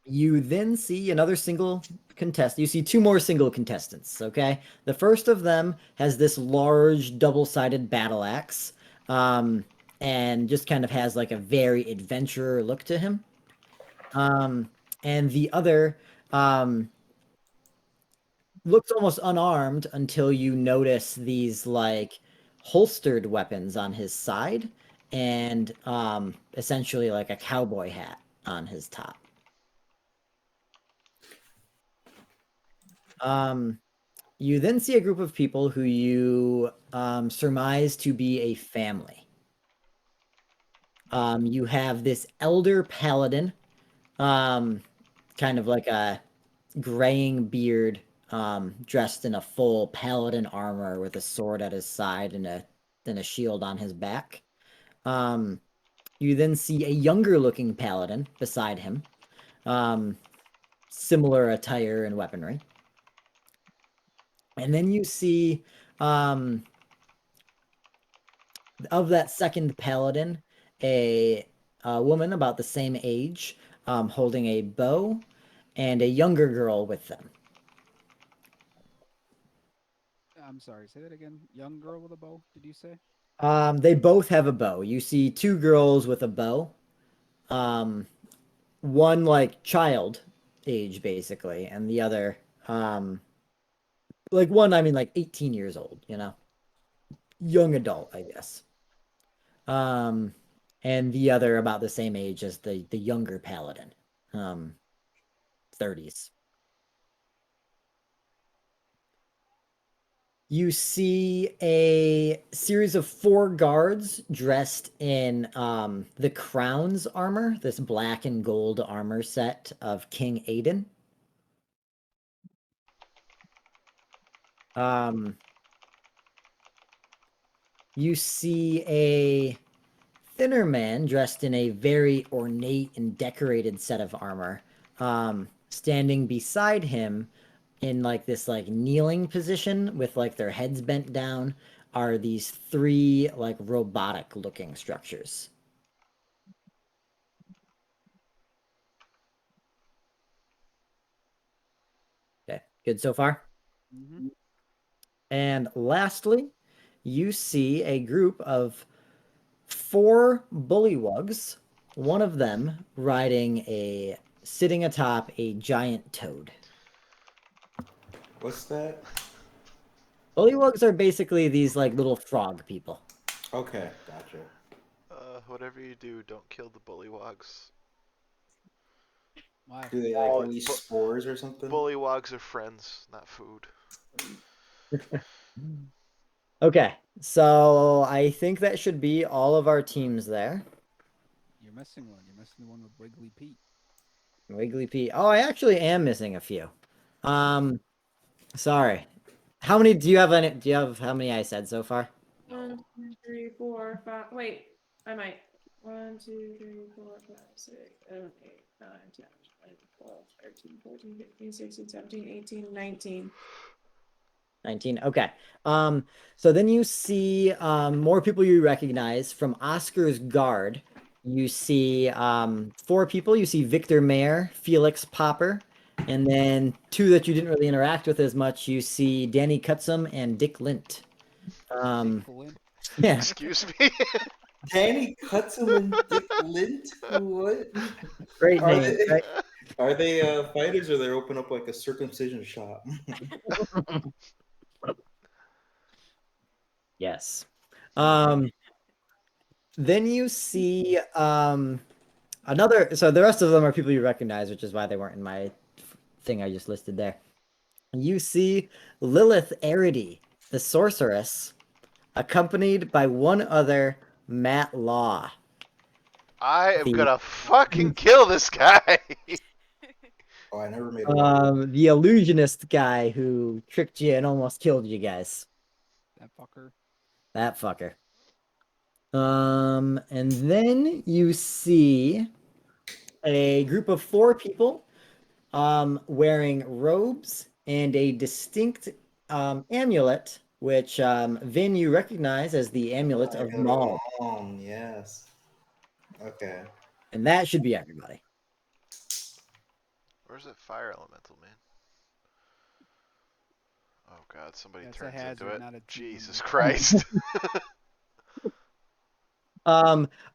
You then see another single contestant. You see two more single contestants, okay? The first of them has this large double-sided battle axe, and just kind of has like a very adventurer look to him. And the other looks almost unarmed until you notice these like holstered weapons on his side and essentially like a cowboy hat on his top. You then see a group of people who you surmise to be a family. You have this elder paladin, kind of like a graying beard, dressed in a full paladin armor with a sword at his side and a shield on his back. You then see a younger looking paladin beside him, similar attire and weaponry. And then you see, of that second paladin, a woman about the same age, holding a bow, and a younger girl with them. I'm sorry, say that again. Young girl with a bow, did you say? They both have a bow. You see two girls with a bow. One like child age, basically, and the other, like one, I mean, like 18 years old, you know? Young adult, I guess. And the other about the same age as the younger paladin, 30s. You see a series of 4 guards dressed in the Crown's armor, this black and gold armor set of King Aiden. You see a thinner man dressed in a very ornate and decorated set of armor, standing beside him in like this like kneeling position with like their heads bent down are these 3 like robotic looking structures. Okay, good so far? Mm-hmm. And lastly, you see a group of 4 bullywugs, one of them sitting atop a giant toad. What's that? Bullywugs are basically these like little frog people. Okay, gotcha. Whatever you do, don't kill the bullywogs. Why? Do they like release spores or something? Bullywogs are friends, not food. Okay, so I think that should be all of our teams there. You're missing one. You're missing the one with Wiggly Pete. Wiggly Pete. Oh, I actually am missing a few. Sorry. How many do you have? Do you have how many I said so far? 1, 2, 3, 4, 5. Wait, I might. 1, 2, 3, 4, 5, 6, 7, 8, 9, 10, 11, 12, 13, 14, 15, 16, 17, 18, 19. 19. Okay. So then you see more people you recognize from Oscar's guard. You see 4 people. You see Victor Mayer, Felix Popper, and then 2 that you didn't really interact with as much. You see Danny Cutsum and Dick Lint. Dick Lint. Yeah. Excuse me. Danny Cutsum and Dick Lint? What? Great Are name, they, right? are they fighters or they open up like a circumcision shop? Yes. Then you see another, so the rest of them are people you recognize, which is why they weren't in my thing I just listed there. You see Lilith Arity, the sorceress, accompanied by one other Matt Law. I am The- gonna fucking kill this guy. Oh, I never made a The illusionist guy who tricked you and almost killed you guys. That fucker. That fucker. And then you see a group of 4 people wearing robes and a distinct amulet, which Vin you recognize as the amulet of Maul. Yes. Okay. And that should be everybody. Where's that fire elemental, man? Oh god, somebody That's a turns hazard, into it. not a team Jesus member. Christ.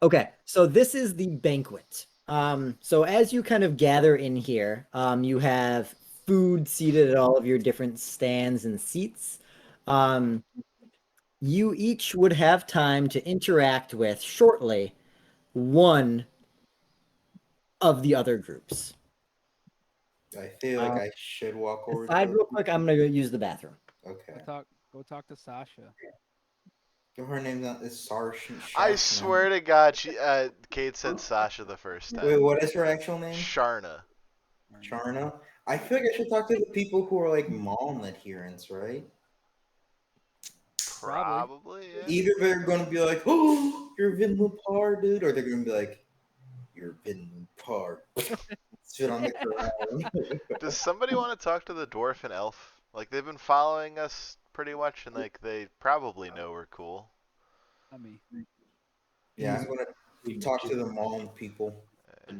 Okay, so this is the banquet. So as you kind of gather in here, you have food seated at all of your different stands and seats. You each would have time to interact with shortly one of the other groups. I feel like I should walk over Aside to real quick, I'm gonna go use the bathroom. Okay. Go talk to Sasha. Her name is Sarsha. I swear to God, Kate said Sasha the first time. Wait, what is her actual name? Sharna. Sharna? I feel like I should talk to the people who are like Malm adherents, right? Probably, yeah. Either they're gonna be like, "Oh, you're Vin Lupar, dude," or they're gonna be like, "You're Vin Lupar." Sit on the ground. Does somebody want to talk to the dwarf and elf? Like, they've been following us pretty much, and like they probably know we're cool. Not me. Yeah, I'm gonna talk to the Malm people. I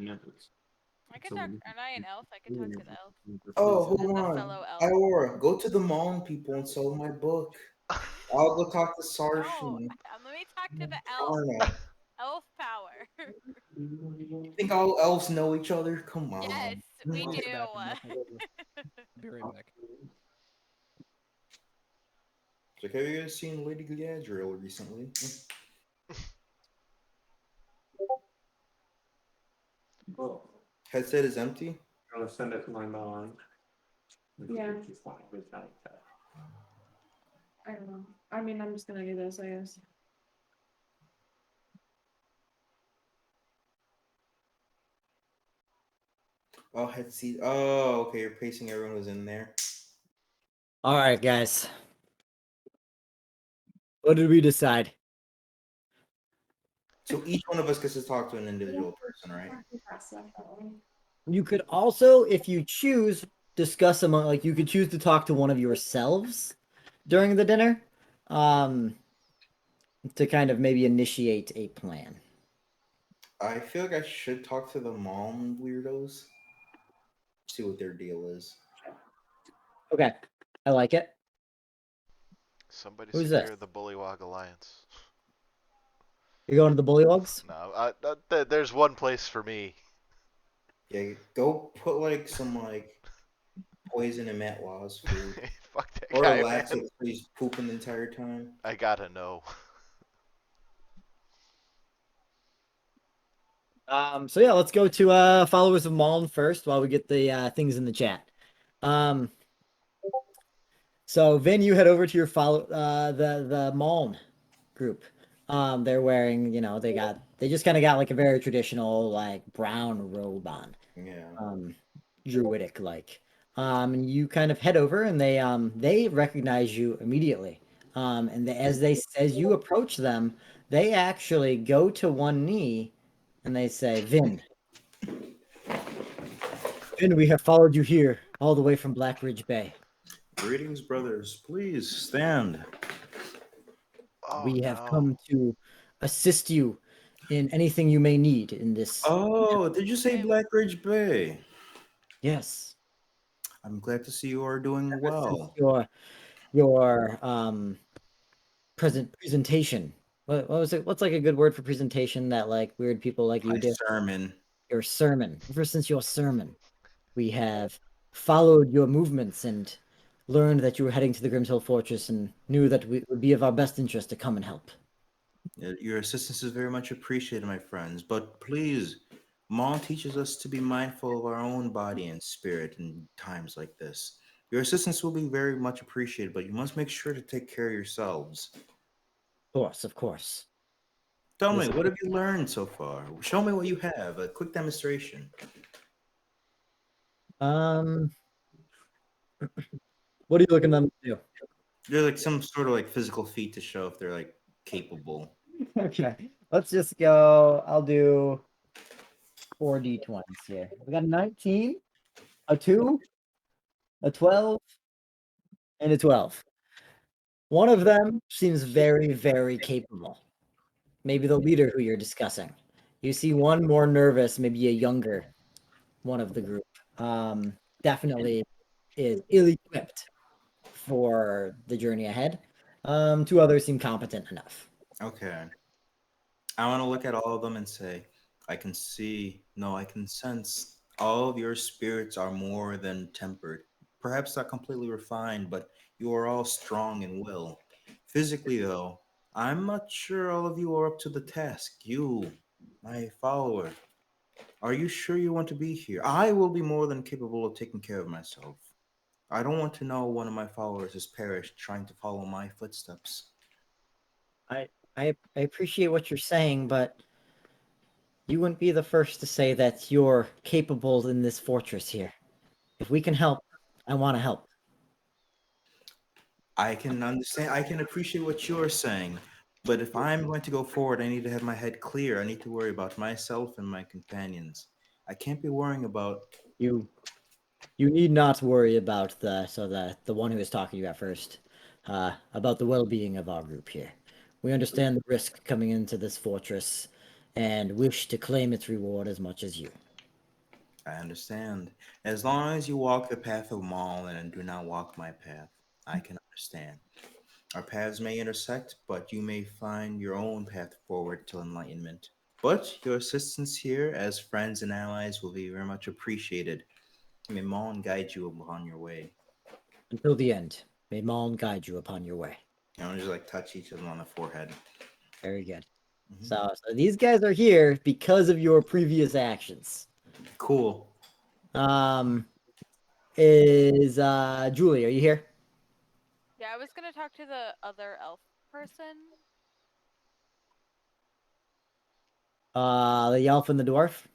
could talk. Am I an elf? I could talk to the elf. Oh, hold And the on. fellow elf. Iora, go to the Malm people and sell my book. I'll go talk to Sarsha. No, let me talk to the elf. Sharna. Elf power. You think all elves know each other? Come on. Yes, we Go to do. the bathroom real quick. Be right back. It's like, have you guys seen Lady Galadriel recently? Headset is empty. I'm gonna send it to my mom. Yeah. She's fine with that. I don't know. I mean, I'm just gonna do this, I guess. Oh, headset. Oh, okay. You're pacing everyone who's in there. All right, guys. What did we decide? So each one of us gets to talk to an individual person, right? You could also, if you choose, discuss among, like, you could choose to talk to one of yourselves during the dinner, to kind of maybe initiate a plan. I feel like I should talk to the Malm weirdos. See what their deal is. Okay, I like it. Somebody Who's secure this? the Bullywog Alliance. You're going to the Bullywogs? No, there's one place for me. Yeah, go put like some like poison in Matt Law's food. Fuck that Or guy, relax man. it so he's pooping the entire time. I gotta know. So yeah, let's go to followers of Malm first while we get the things in the chat. So Vin, you head over to your the Maln group. They're wearing, they just kind of got like a very traditional like brown robe on. Yeah. Druidic like. And you kind of head over and they recognize you immediately. As you approach them, they actually go to one knee and they say, Vin, we have followed you here all the way from Black Ridge Bay. Greetings, brothers. Please stand. Oh We have no. come to assist you in anything you may need in this. Oh, did you say Hey. Black Ridge Bay? Yes. I'm glad to see you are doing Since well. your presentation. What was it? What's like a good word for presentation that like weird people like you My do? sermon. Your sermon. Ever since your sermon, we have followed your movements and learned that you were heading to the Grimtol Fortress and knew that it would be of our best interest to come and help. Your assistance is very much appreciated, my friends. But please, Maul teaches us to be mindful of our own body and spirit in times like this. Your assistance will be very much appreciated, but you must make sure to take care of yourselves. Of course. Tell me, This- what have you learned so far? Show me what you have. A quick demonstration. Um, what are you looking them to do? They're like some sort of like physical feat to show if they're like capable. Okay, let's just go. I'll do 4d20s here. We got a 19, a 2, a 12, and a 12. One of them seems very, very capable. Maybe the leader who you're discussing. You see one more nervous, maybe a younger one of the group. Definitely is ill-equipped for the journey ahead. Two others seem competent enough. Okay. I want to look at all of them and say, I can see, no, I can sense all of your spirits are more than tempered. Perhaps not completely refined, but you are all strong in will. Physically, though, I'm not sure all of you are up to the task. You, my follower, are you sure you want to be here? I will be more than capable of taking care of myself. I don't want to know one of my followers has perished trying to follow my footsteps. I appreciate what you're saying, but you wouldn't be the first to say that you're capable in this fortress here. If we can help, I want to help. I can understand, I can appreciate what you're saying, but if I'm going to go forward, I need to have my head clear. I need to worry about myself and my companions. I can't be worrying about. You need not worry about the one who was talking to you at first, about the well-being of our group here. We understand the risk coming into this fortress and wish to claim its reward as much as you. I understand. As long as you walk the path of Maul and do not walk my path, I can understand. Our paths may intersect, but you may find your own path forward to enlightenment. But your assistance here as friends and allies will be very much appreciated. May Maul guide you upon your way. Until the end, may Maln guide you upon your way. You know, just like touch each of them on the forehead. Very good. Mhm. So these guys are here because of your previous actions. Cool. Is Julie, are you here? Yeah, I was gonna talk to the other elf person. The elf and the dwarf?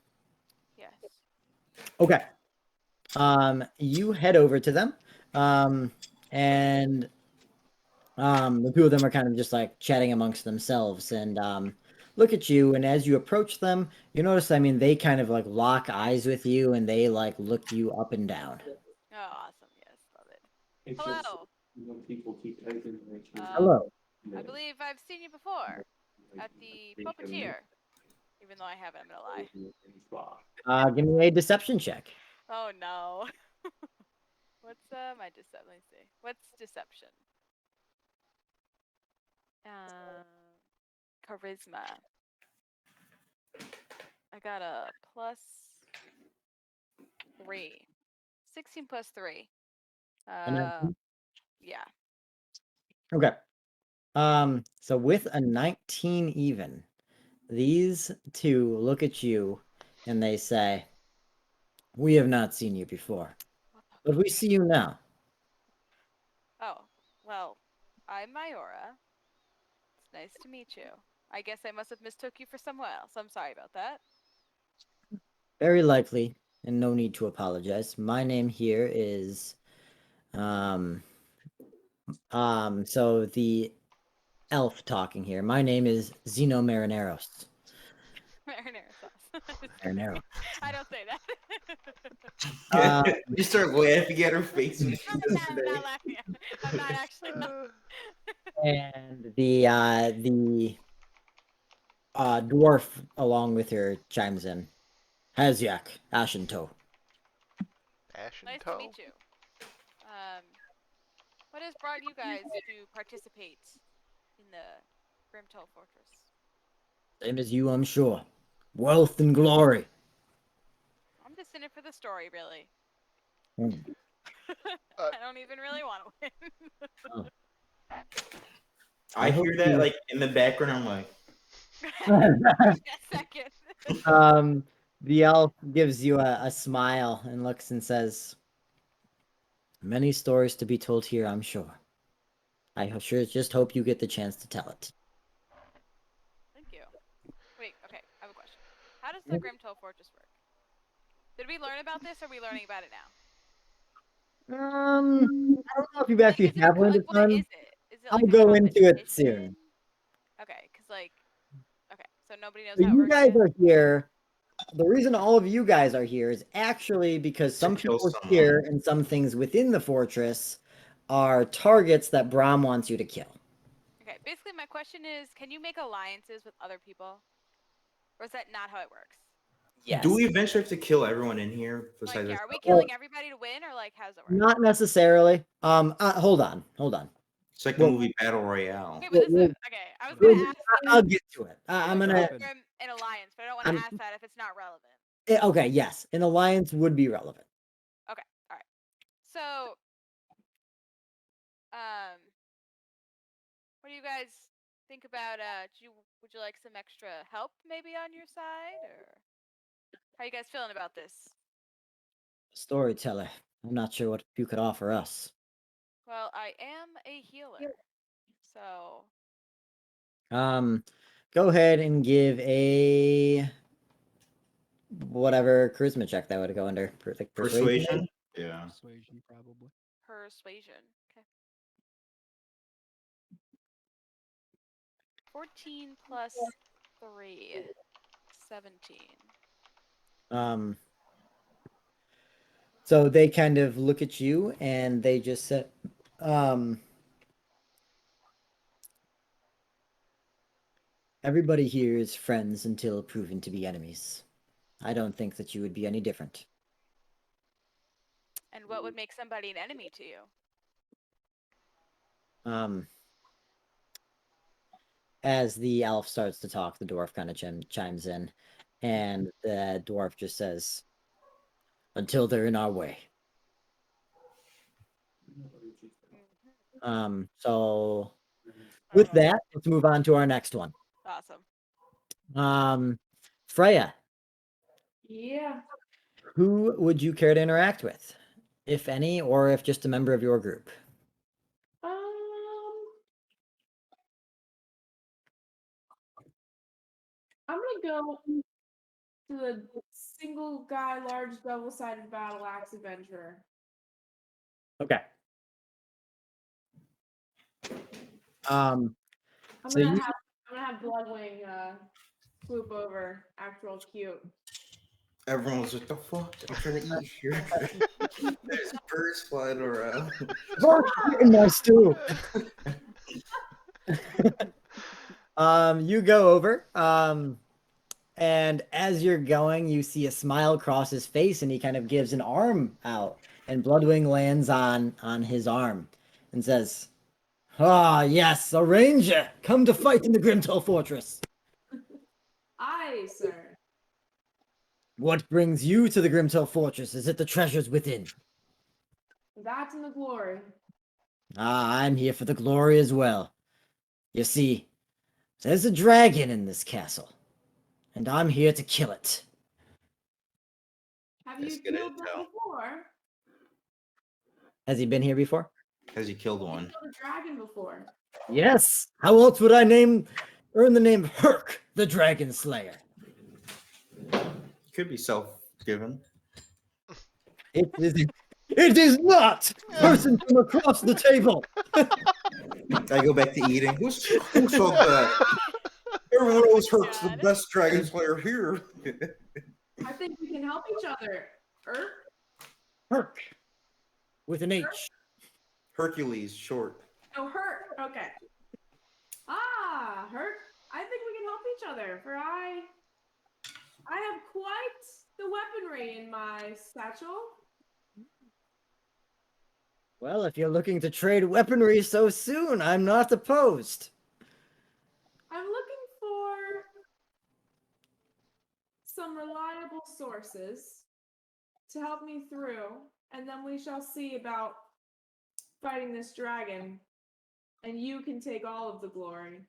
Yes. Okay. You head over to them. And the two of them are kind of just like chatting amongst themselves and look at you. And as you approach them, you notice, I mean, they kind of like lock eyes with you and they like look you up and down. Oh, awesome. Yes, love it. It's just Hello. when people keep typing their Hello. I believe I've seen you before at the puppeteer. Even though I haven't, I'm gonna lie. Give me a deception check. Oh no. What's my deception? Let me see. What's deception? Charisma. I got a +3. 16 plus 3. Yeah. Okay. So with a 19 even, these two look at you and they say, "We have not seen you before, but we see you now." Oh, well, I'm Myora. It's nice to meet you. I guess I must have mistook you for someone else. I'm sorry about that. Very likely, and no need to apologize. My name here is so the elf talking here. My name is Zeno Marineros. Marinara sauce. Just Marinara. kidding. I don't say that. You start laughing at her face when she I'm says not laughing at her. I'm not actually. And the dwarf along with her chimes in. Hazyak, Ashentoe. Ashen Nice to toe. meet you. What has brought you guys to participate in the Grimtol Fortress? Same as you, I'm sure. Wealth and glory. I'm just in it for the story, really. Hmm. I don't even really want to win. I hear that like in the background. I'm like, a second. The elf gives you a smile and looks and says, "Many stories to be told here, I'm sure. Just hope you get the chance to tell it." Thank you. Wait, okay, I have a question. How does the Grimtol Fortress work? Did we learn about this, or are we learning about it now? I don't know if you actually is have learned it. what is it? Is it I'll like a go into it competition? soon. Okay, okay, so nobody knows So how it you works guys yet? are here. The reason all of you guys are here is actually because some kill people someone. here and some things within the fortress are targets that Brahm wants you to kill. Okay, basically my question is, can you make alliances with other people? Or is that not how it works? Yes. do we eventually have to kill everyone in here? Like, Besides, yeah, are we killing everybody to win, or like, how does it work? Not necessarily. Hold on. it's like the movie Battle Royale. Okay, but this is okay. I was gonna ask. I'll get to it. I'm Like, gonna. an alliance, but I don't want to ask that if it's not relevant. Okay, yes, an alliance would be relevant. Okay, all right. So, what do you guys think about? Would you like some extra help maybe on your side, or how you guys feeling about this? Storyteller. I'm not sure what you could offer us. Well, I am a healer, so. Go ahead and give a whatever charisma check that would go under. Like persuasion. Yeah. Persuasion, probably. Persuasion. Okay. 14 plus 3. 17. So they kind of look at you and they just said, everybody here is friends until proven to be enemies. I don't think that you would be any different. And what would make somebody an enemy to you? As the elf starts to talk, the dwarf kind of chimes in, and the dwarf just says, "Until they're in our way." So with that, let's move on to our next one. Awesome. Freya. Yeah. Who would you care to interact with, if any, or if just a member of your group? I'm gonna go to the single guy, large double-sided battle axe adventurer. Okay. I'm So gonna have Bloodwing swoop over. Actual cute. Everyone's like, the fuck? I'm trying to eat here. There's birds flying around. in my stew. You go over, and as you're going, you see a smile cross his face, and he kind of gives an arm out, and Bloodwing lands on his arm, and says, "Ah, yes, a ranger, come to fight in the Grimtol Fortress." Aye, sir. What brings you to the Grimtol Fortress? Is it the treasures within? That and the glory. Ah, I'm here for the glory as well. You see, there's a dragon in this castle, and I'm here to kill it. Have you killed them before? Has he been here before? Because you killed one. killed a dragon before. Yes. How else would I earn the name Herc, the Dragon Slayer? Could be self-given. It is not. Person from across the table. I go back to eating. Who said that? Everyone knows Herc's the God. best dragon slayer here. I think we can help each other. Herc. With an H. Hercules, short. Oh, Herc. Okay. Ah, Herc. I think we can help each other, for I have quite the weaponry in my satchel. Well, if you're looking to trade weaponry so soon, I'm not opposed. I'm looking for some reliable sources to help me through, and then we shall see about fighting this dragon, and you can take all of the glory.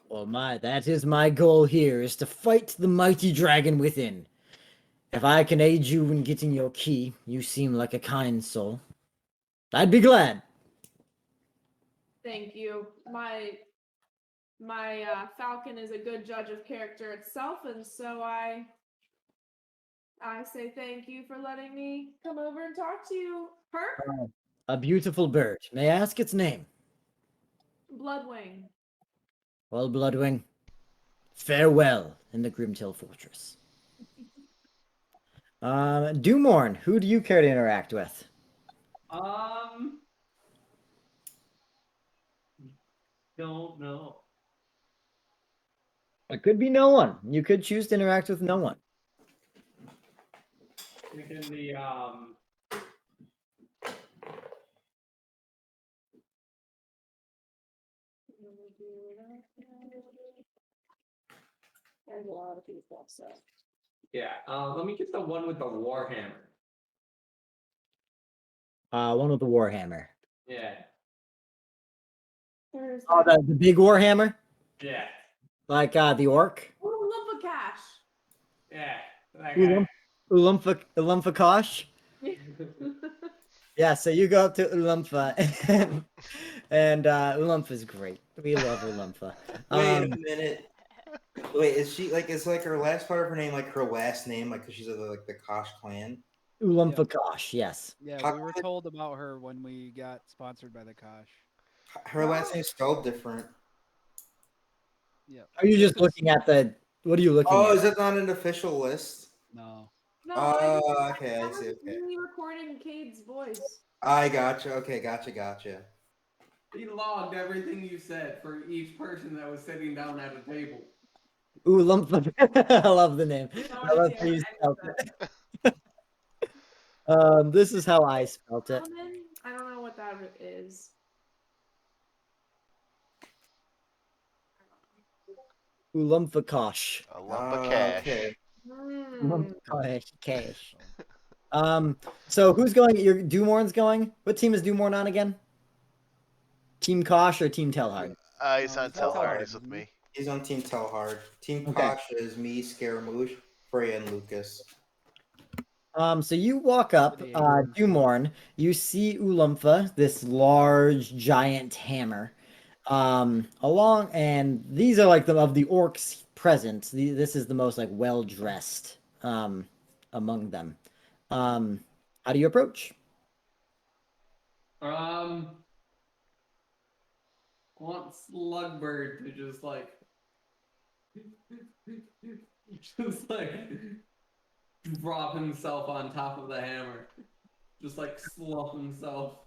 Well, that is my goal here, is to fight the mighty dragon within. If I can aid you in getting your key, you seem like a kind soul. I'd be glad. Thank you. My falcon is a good judge of character itself, and so I say thank you for letting me come over and talk to you. Herc? A beautiful bird. May I ask its name? Bloodwing. Well, Bloodwing, farewell in the Grimtol Fortress. Dumorn, who do you care to interact with? Don't know. It could be no one. You could choose to interact with no one. Thinking the There's a lot of people, so. yeah. Let me get the one with the warhammer. One with the Warhammer. Yeah. There's Oh, the big Warhammer? Yeah. Like the Orc? Lumpa Cash. Yeah. That guy. Ulumfakosh? Yeah, so you go up to Ulumfa, and Ulumpha's great. We love Ulumfa. Wait a minute. Wait, is she like? Is like her last part of her name like her last name? Like, cause she's of like the Kosh clan. Ulumfakosh, yes. Yeah, How we were come it- told about her when we got sponsored by the Kosh. Her last name's spelled different. Yeah. Are you just looking at the? What are you looking Oh, at? is it not an official list? No. No, Okay, I see. was Okay, really recording Cade's voice. I gotcha. Okay, gotcha. He logged everything you said for each person that was sitting down at a table. Ulumfa. I love the name. I love how you spelled it. This is how I spelt it. I don't know what that is. Ulumfakosh. A lump of cash. Okay. Cash. So who's going? Your Dumorn's going? What team is Dumorn on again? Team Kosh or Team Telhard? He's on Telhard. He's with me. He's on Team Telhard. Team Okay. Kosh is me, Scaramouche, Freya, and Lucas. So you walk up, Dumorn, you see Ulumfa, this large giant hammer. And these are like of the orcs present. This is the most like well dressed among them. How do you approach? I want Slugbird to just like drop himself on top of the hammer. Just like slump himself.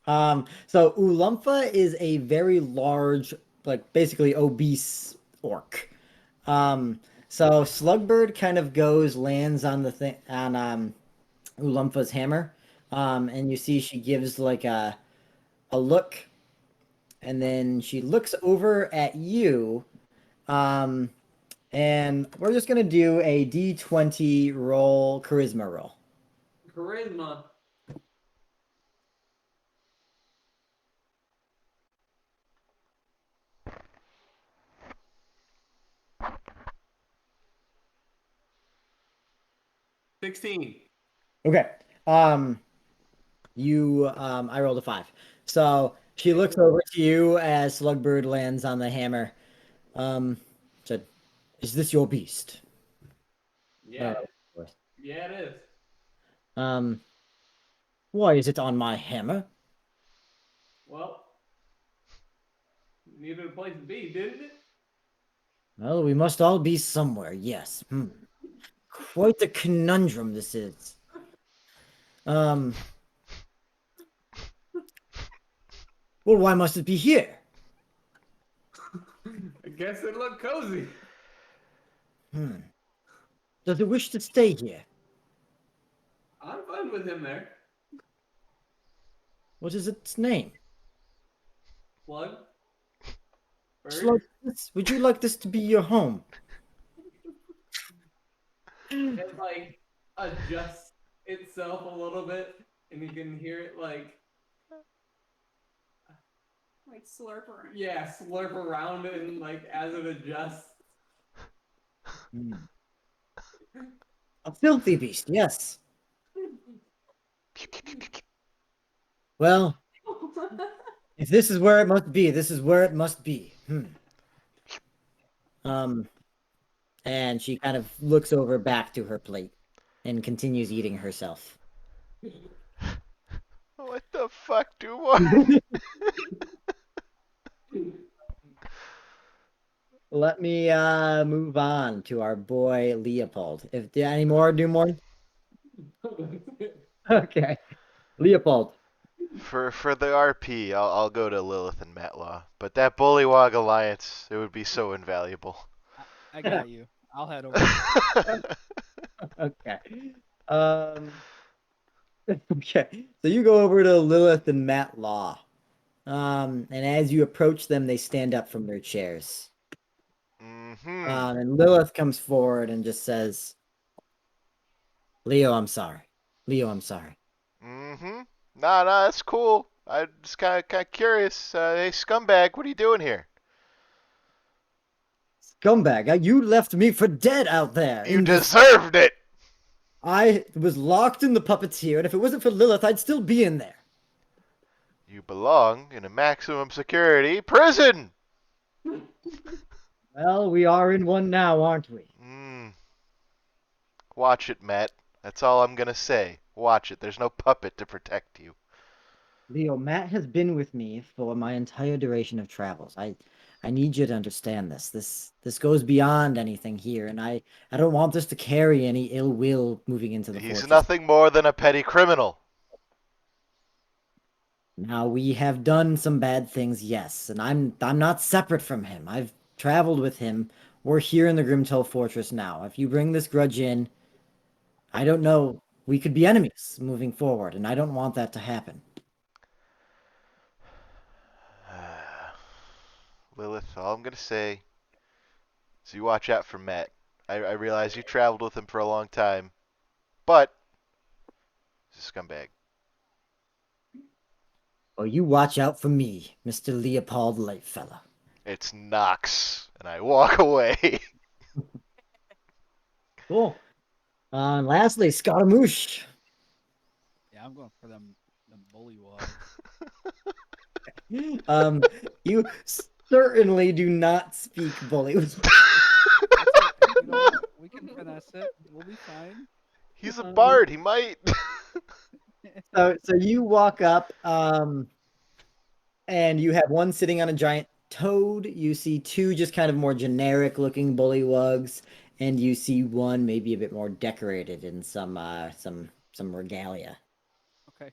So Ulumfa is a very large, like basically obese orc. So Slugbird kind of lands on the thing on Ulumfa's hammer. And you see she gives like a look, and then she looks over at you. And we're just gonna do a D20 roll, charisma roll. Charisma. $16. Okay. I rolled a 5. So she looks over to you as Slugbird lands on the hammer. Said, "Is this your beast?" Yeah. Of course. Yeah, it is. Why is it on my hammer? Well, needed a place to be, didn't it? Well, we must all be somewhere, yes. Quite a conundrum this is. Well, why must it be here? I guess it looked cozy. Does it wish to stay here? I'm fine with him there. What is its name? Slug. Bird. Slug, would you like this to be your home? It like adjusts itself a little bit, and you can hear it like slurp around. yeah, slurp around and like as it adjusts. A filthy beast, yes. Well, if this is where it must be, this is where it must be. And she kind of looks over back to her plate and continues eating herself. What the fuck, Dumar? Let me move on to our boy Leopold. If any more, do more. Okay, Leopold. For the RP, I'll go to Lilith and Matlaw. But that Bullywog alliance, it would be so invaluable. I got you. I'll head over. Okay. Okay. So you go over to Lilith and Matlaw. And as you approach them, they stand up from their chairs. And Lilith comes forward and just says, Leo, I'm sorry. Leo, I'm sorry. Nah, that's cool. I'm just kind of curious. Hey, scumbag, what are you doing here? Scumbag, you left me for dead out there. You deserved it! I was locked in the puppeteer, and if it wasn't for Lilith, I'd still be in there. You belong in a maximum security prison! Well, we are in one now, aren't we? Watch it, Matt. That's all I'm gonna say. Watch it. There's no puppet to protect you. Leo, Matt has been with me for my entire duration of travels. I need you to understand this. This goes beyond anything here, and I don't want this to carry any ill will moving into the fortress. He's nothing more than a petty criminal. Now, we have done some bad things, yes, and I'm not separate from him. I've traveled with him. We're here in the Grimtol fortress now. If you bring this grudge in, I don't know. We could be enemies moving forward, and I don't want that to happen. Lilith, all I'm gonna say is you watch out for Matt. I realize you traveled with him for a long time, but he's a scumbag. Well, you watch out for me, Mr. Leopold Lightfellow. It's Knox, and I walk away. Cool. And lastly, Scaramouche. Yeah, I'm going for them bullywugs. You certainly do not speak bully. You know what? We can finesse it. We'll be fine. He's a bard. He might. So you walk up, and you have one sitting on a giant toad. You see two just kind of more generic-looking bullywugs, and you see one maybe a bit more decorated in some regalia. Okay.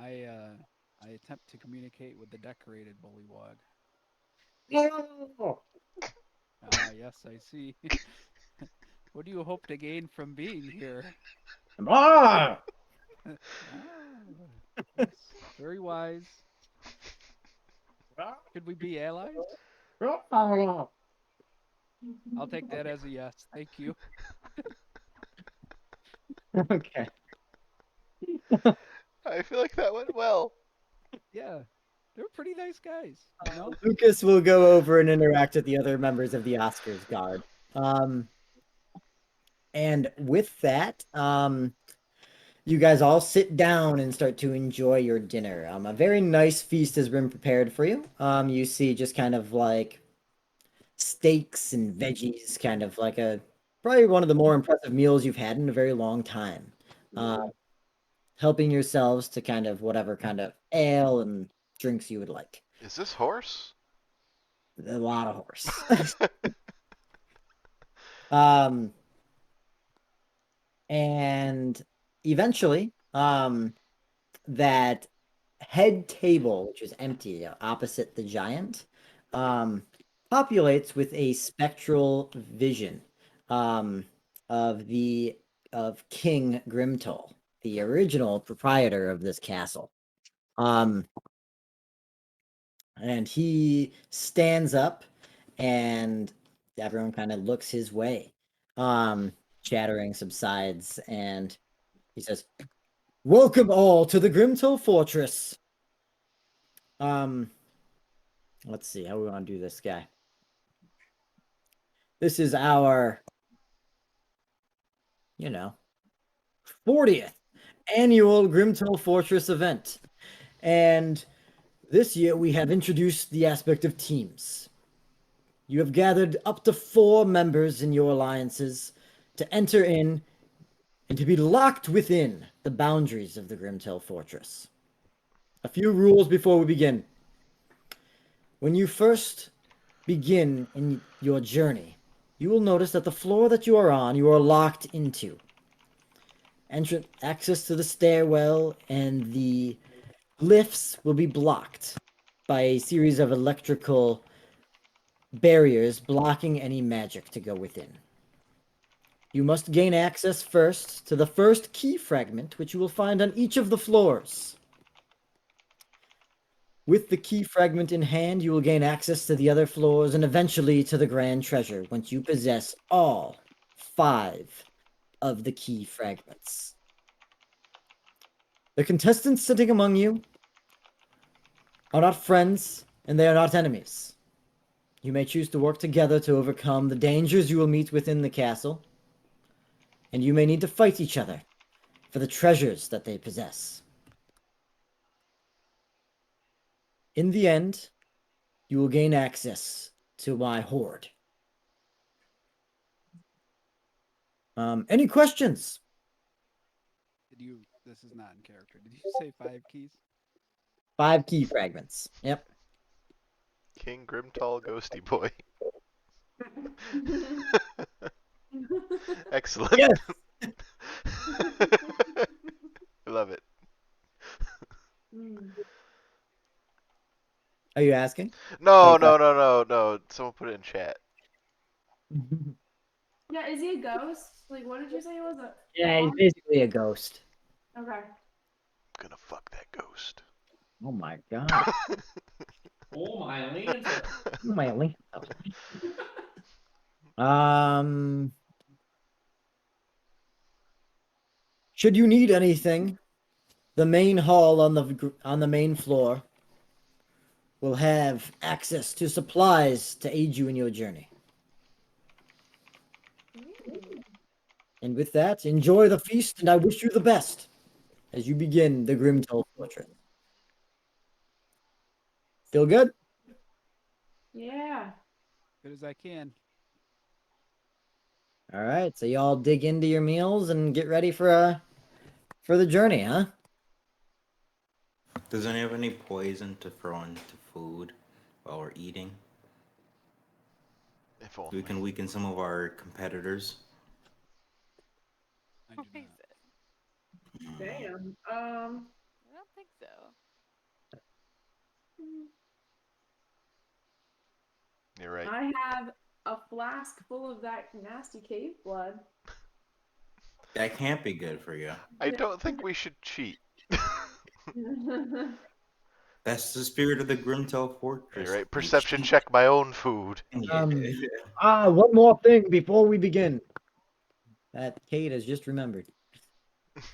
I attempt to communicate with the decorated bullywug. Ah, yes, I see. What do you hope to gain from being here? Yes, very wise. Could we be allies? I'll take that as a yes. Thank you. Okay. I feel like that went well. Yeah, they're pretty nice guys. You know? Lucas will go over and interact with the other members of the Oscars Guard. And with that, you guys all sit down and start to enjoy your dinner. A very nice feast has been prepared for you. You see just kind of like steaks and veggies, kind of like probably one of the more impressive meals you've had in a very long time. Helping yourselves to kind of whatever kind of ale and drinks you would like. Is this horse? A lot of horse. And eventually, that head table, which is empty opposite the giant, populates with a spectral vision of King Grimtol, the original proprietor of this castle. And he stands up and everyone kind of looks his way. Chattering subsides and he says, "Welcome all to the Grimtol Fortress." Let's see how we want to do this guy. This is our, 40th annual Grimtol Fortress event. And this year we have introduced the aspect of teams. You have gathered up to 4 members in your alliances to enter in and to be locked within the boundaries of the Grimtol Fortress. A few rules before we begin. When you first begin in your journey, you will notice that the floor that you are on, you are locked into. Access to the stairwell and the lifts will be blocked by a series of electrical barriers blocking any magic to go within. You must gain access first to the first key fragment, which you will find on each of the floors. With the key fragment in hand, you will gain access to the other floors and eventually to the grand treasure once you possess all 5 of the key fragments. The contestants sitting among you are not friends and they are not enemies. You may choose to work together to overcome the dangers you will meet within the castle, and you may need to fight each other for the treasures that they possess. In the end, you will gain access to my hoard. Any questions? This is not in character. Did you say 5 keys? 5 key fragments. Yep. King Grimtol Ghosty Boy. Excellent. Yes. I love it. Are you asking? No. Someone put it in chat. Yeah, is he a ghost? Like, what did you say he was? Yeah, he's basically a ghost. Okay. I'm gonna fuck that ghost. Oh my god. Oh my lantern. Oh my link. Should you need anything, the main hall on the main floor will have access to supplies to aid you in your journey. And with that, enjoy the feast, and I wish you the best as you begin the Grimtol Fortress. Feel good? Yeah. Good as I can. All right, so y'all dig into your meals and get ready for the journey, huh? Does anyone have any poison to throw into food while we're eating? If only. We can weaken some of our competitors. I do not. Damn. I don't think so. You're right. I have a flask full of that nasty cave blood. That can't be good for you. I don't think we should cheat. That's the spirit of the Grimtol Fortress. You're right. Perception check my own food. One more thing before we begin. That Kate has just remembered.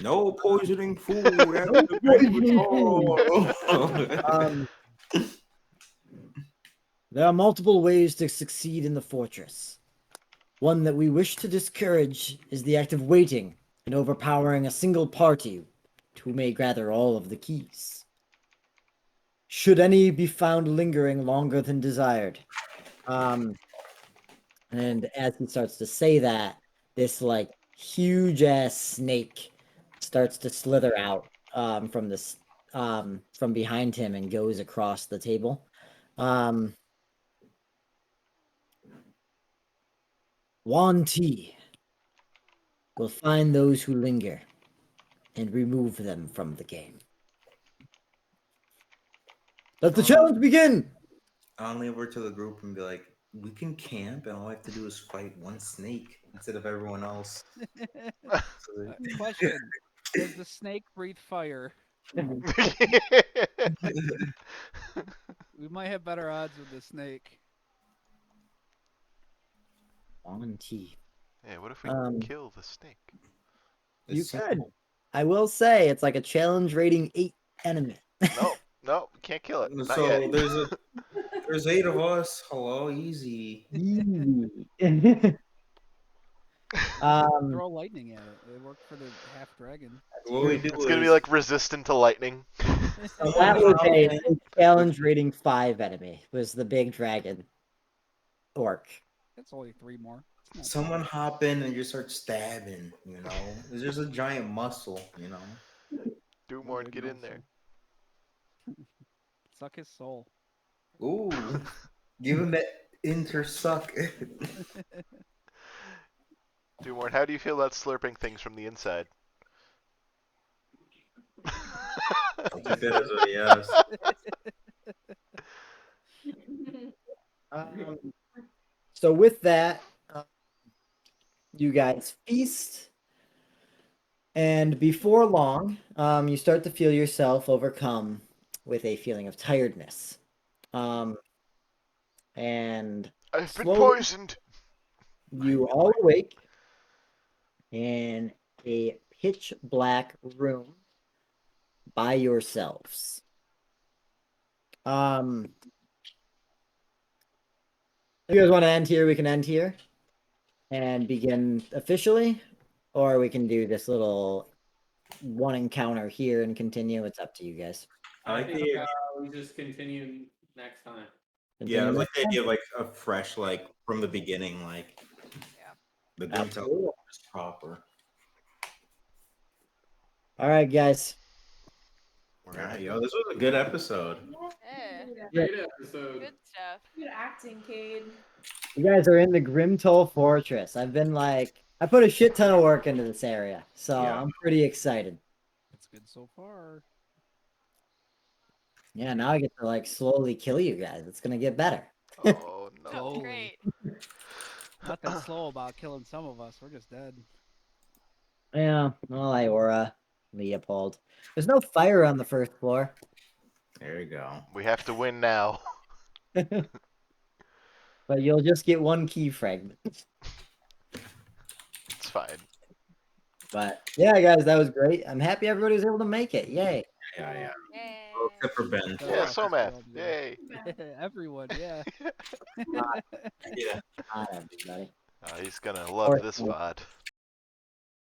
No poisoning food. No poisoning food. There are multiple ways to succeed in the fortress. One that we wish to discourage is the act of waiting and overpowering a single party who may gather all of the keys. Should any be found lingering longer than desired. And as he starts to say that, this like huge ass snake starts to slither out from this from behind him and goes across the table. Wan Ti will find those who linger and remove them from the game. Let the challenge begin! I'll lean over to the group and be like, we can camp and all I have to do is fight one snake instead of everyone else. Question: does the snake breathe fire? We might have better odds with the snake. Wan Ti. Yeah, what if we kill the snake? You could. I will say it's like a challenge rating 8 enemy. No, we can't kill it. Not So yet. there's 8 of us. Hello, easy. Throw lightning at it. It worked for the half dragon. What we do It's gonna be like resistant to lightning. That was a challenge rating 5 enemy. Was the big dragon orc. That's only 3 more. Someone hop in and just start stabbing, you know? It's just a giant muscle, you know? Do more and get in there. Suck his soul. Ooh. Give him that intersuck. Dumorn, how do you feel about slurping things from the inside? I'll take that as a yes. So with that, you guys feast, and before long, you start to feel yourself overcome with a feeling of tiredness. And I've been slowly, poisoned. You all awake in a pitch black room by yourselves. If you guys want to end here, we can end here and begin officially, or we can do this little one encounter here and continue. It's up to you guys. I think we just continue next time. Yeah, I like the idea of like a fresh, like from the beginning, like the Grimtol is proper. All right, guys. Yo, this was a good episode. Yeah. Great episode. Good stuff. Good acting, Cade. You guys are in the Grimtol Fortress. I put a shit ton of work into this area, so Yeah. I'm pretty excited. That's good so far. Yeah, now I get to like slowly kill you guys. It's gonna get better. Oh no. That's great. Not that slow about killing some of us. We're just dead. Yeah, well, Iora, Leopold. There's no fire on the first floor. There you go. We have to win now. But you'll just get one key fragment. It's fine. But yeah, guys, that was great. I'm happy everybody was able to make it. Yay. Yeah. Yay. Well, except for Ben. Yeah, so math. Yay. Everyone, yeah. Yeah. Not everybody. He's gonna love this VOD.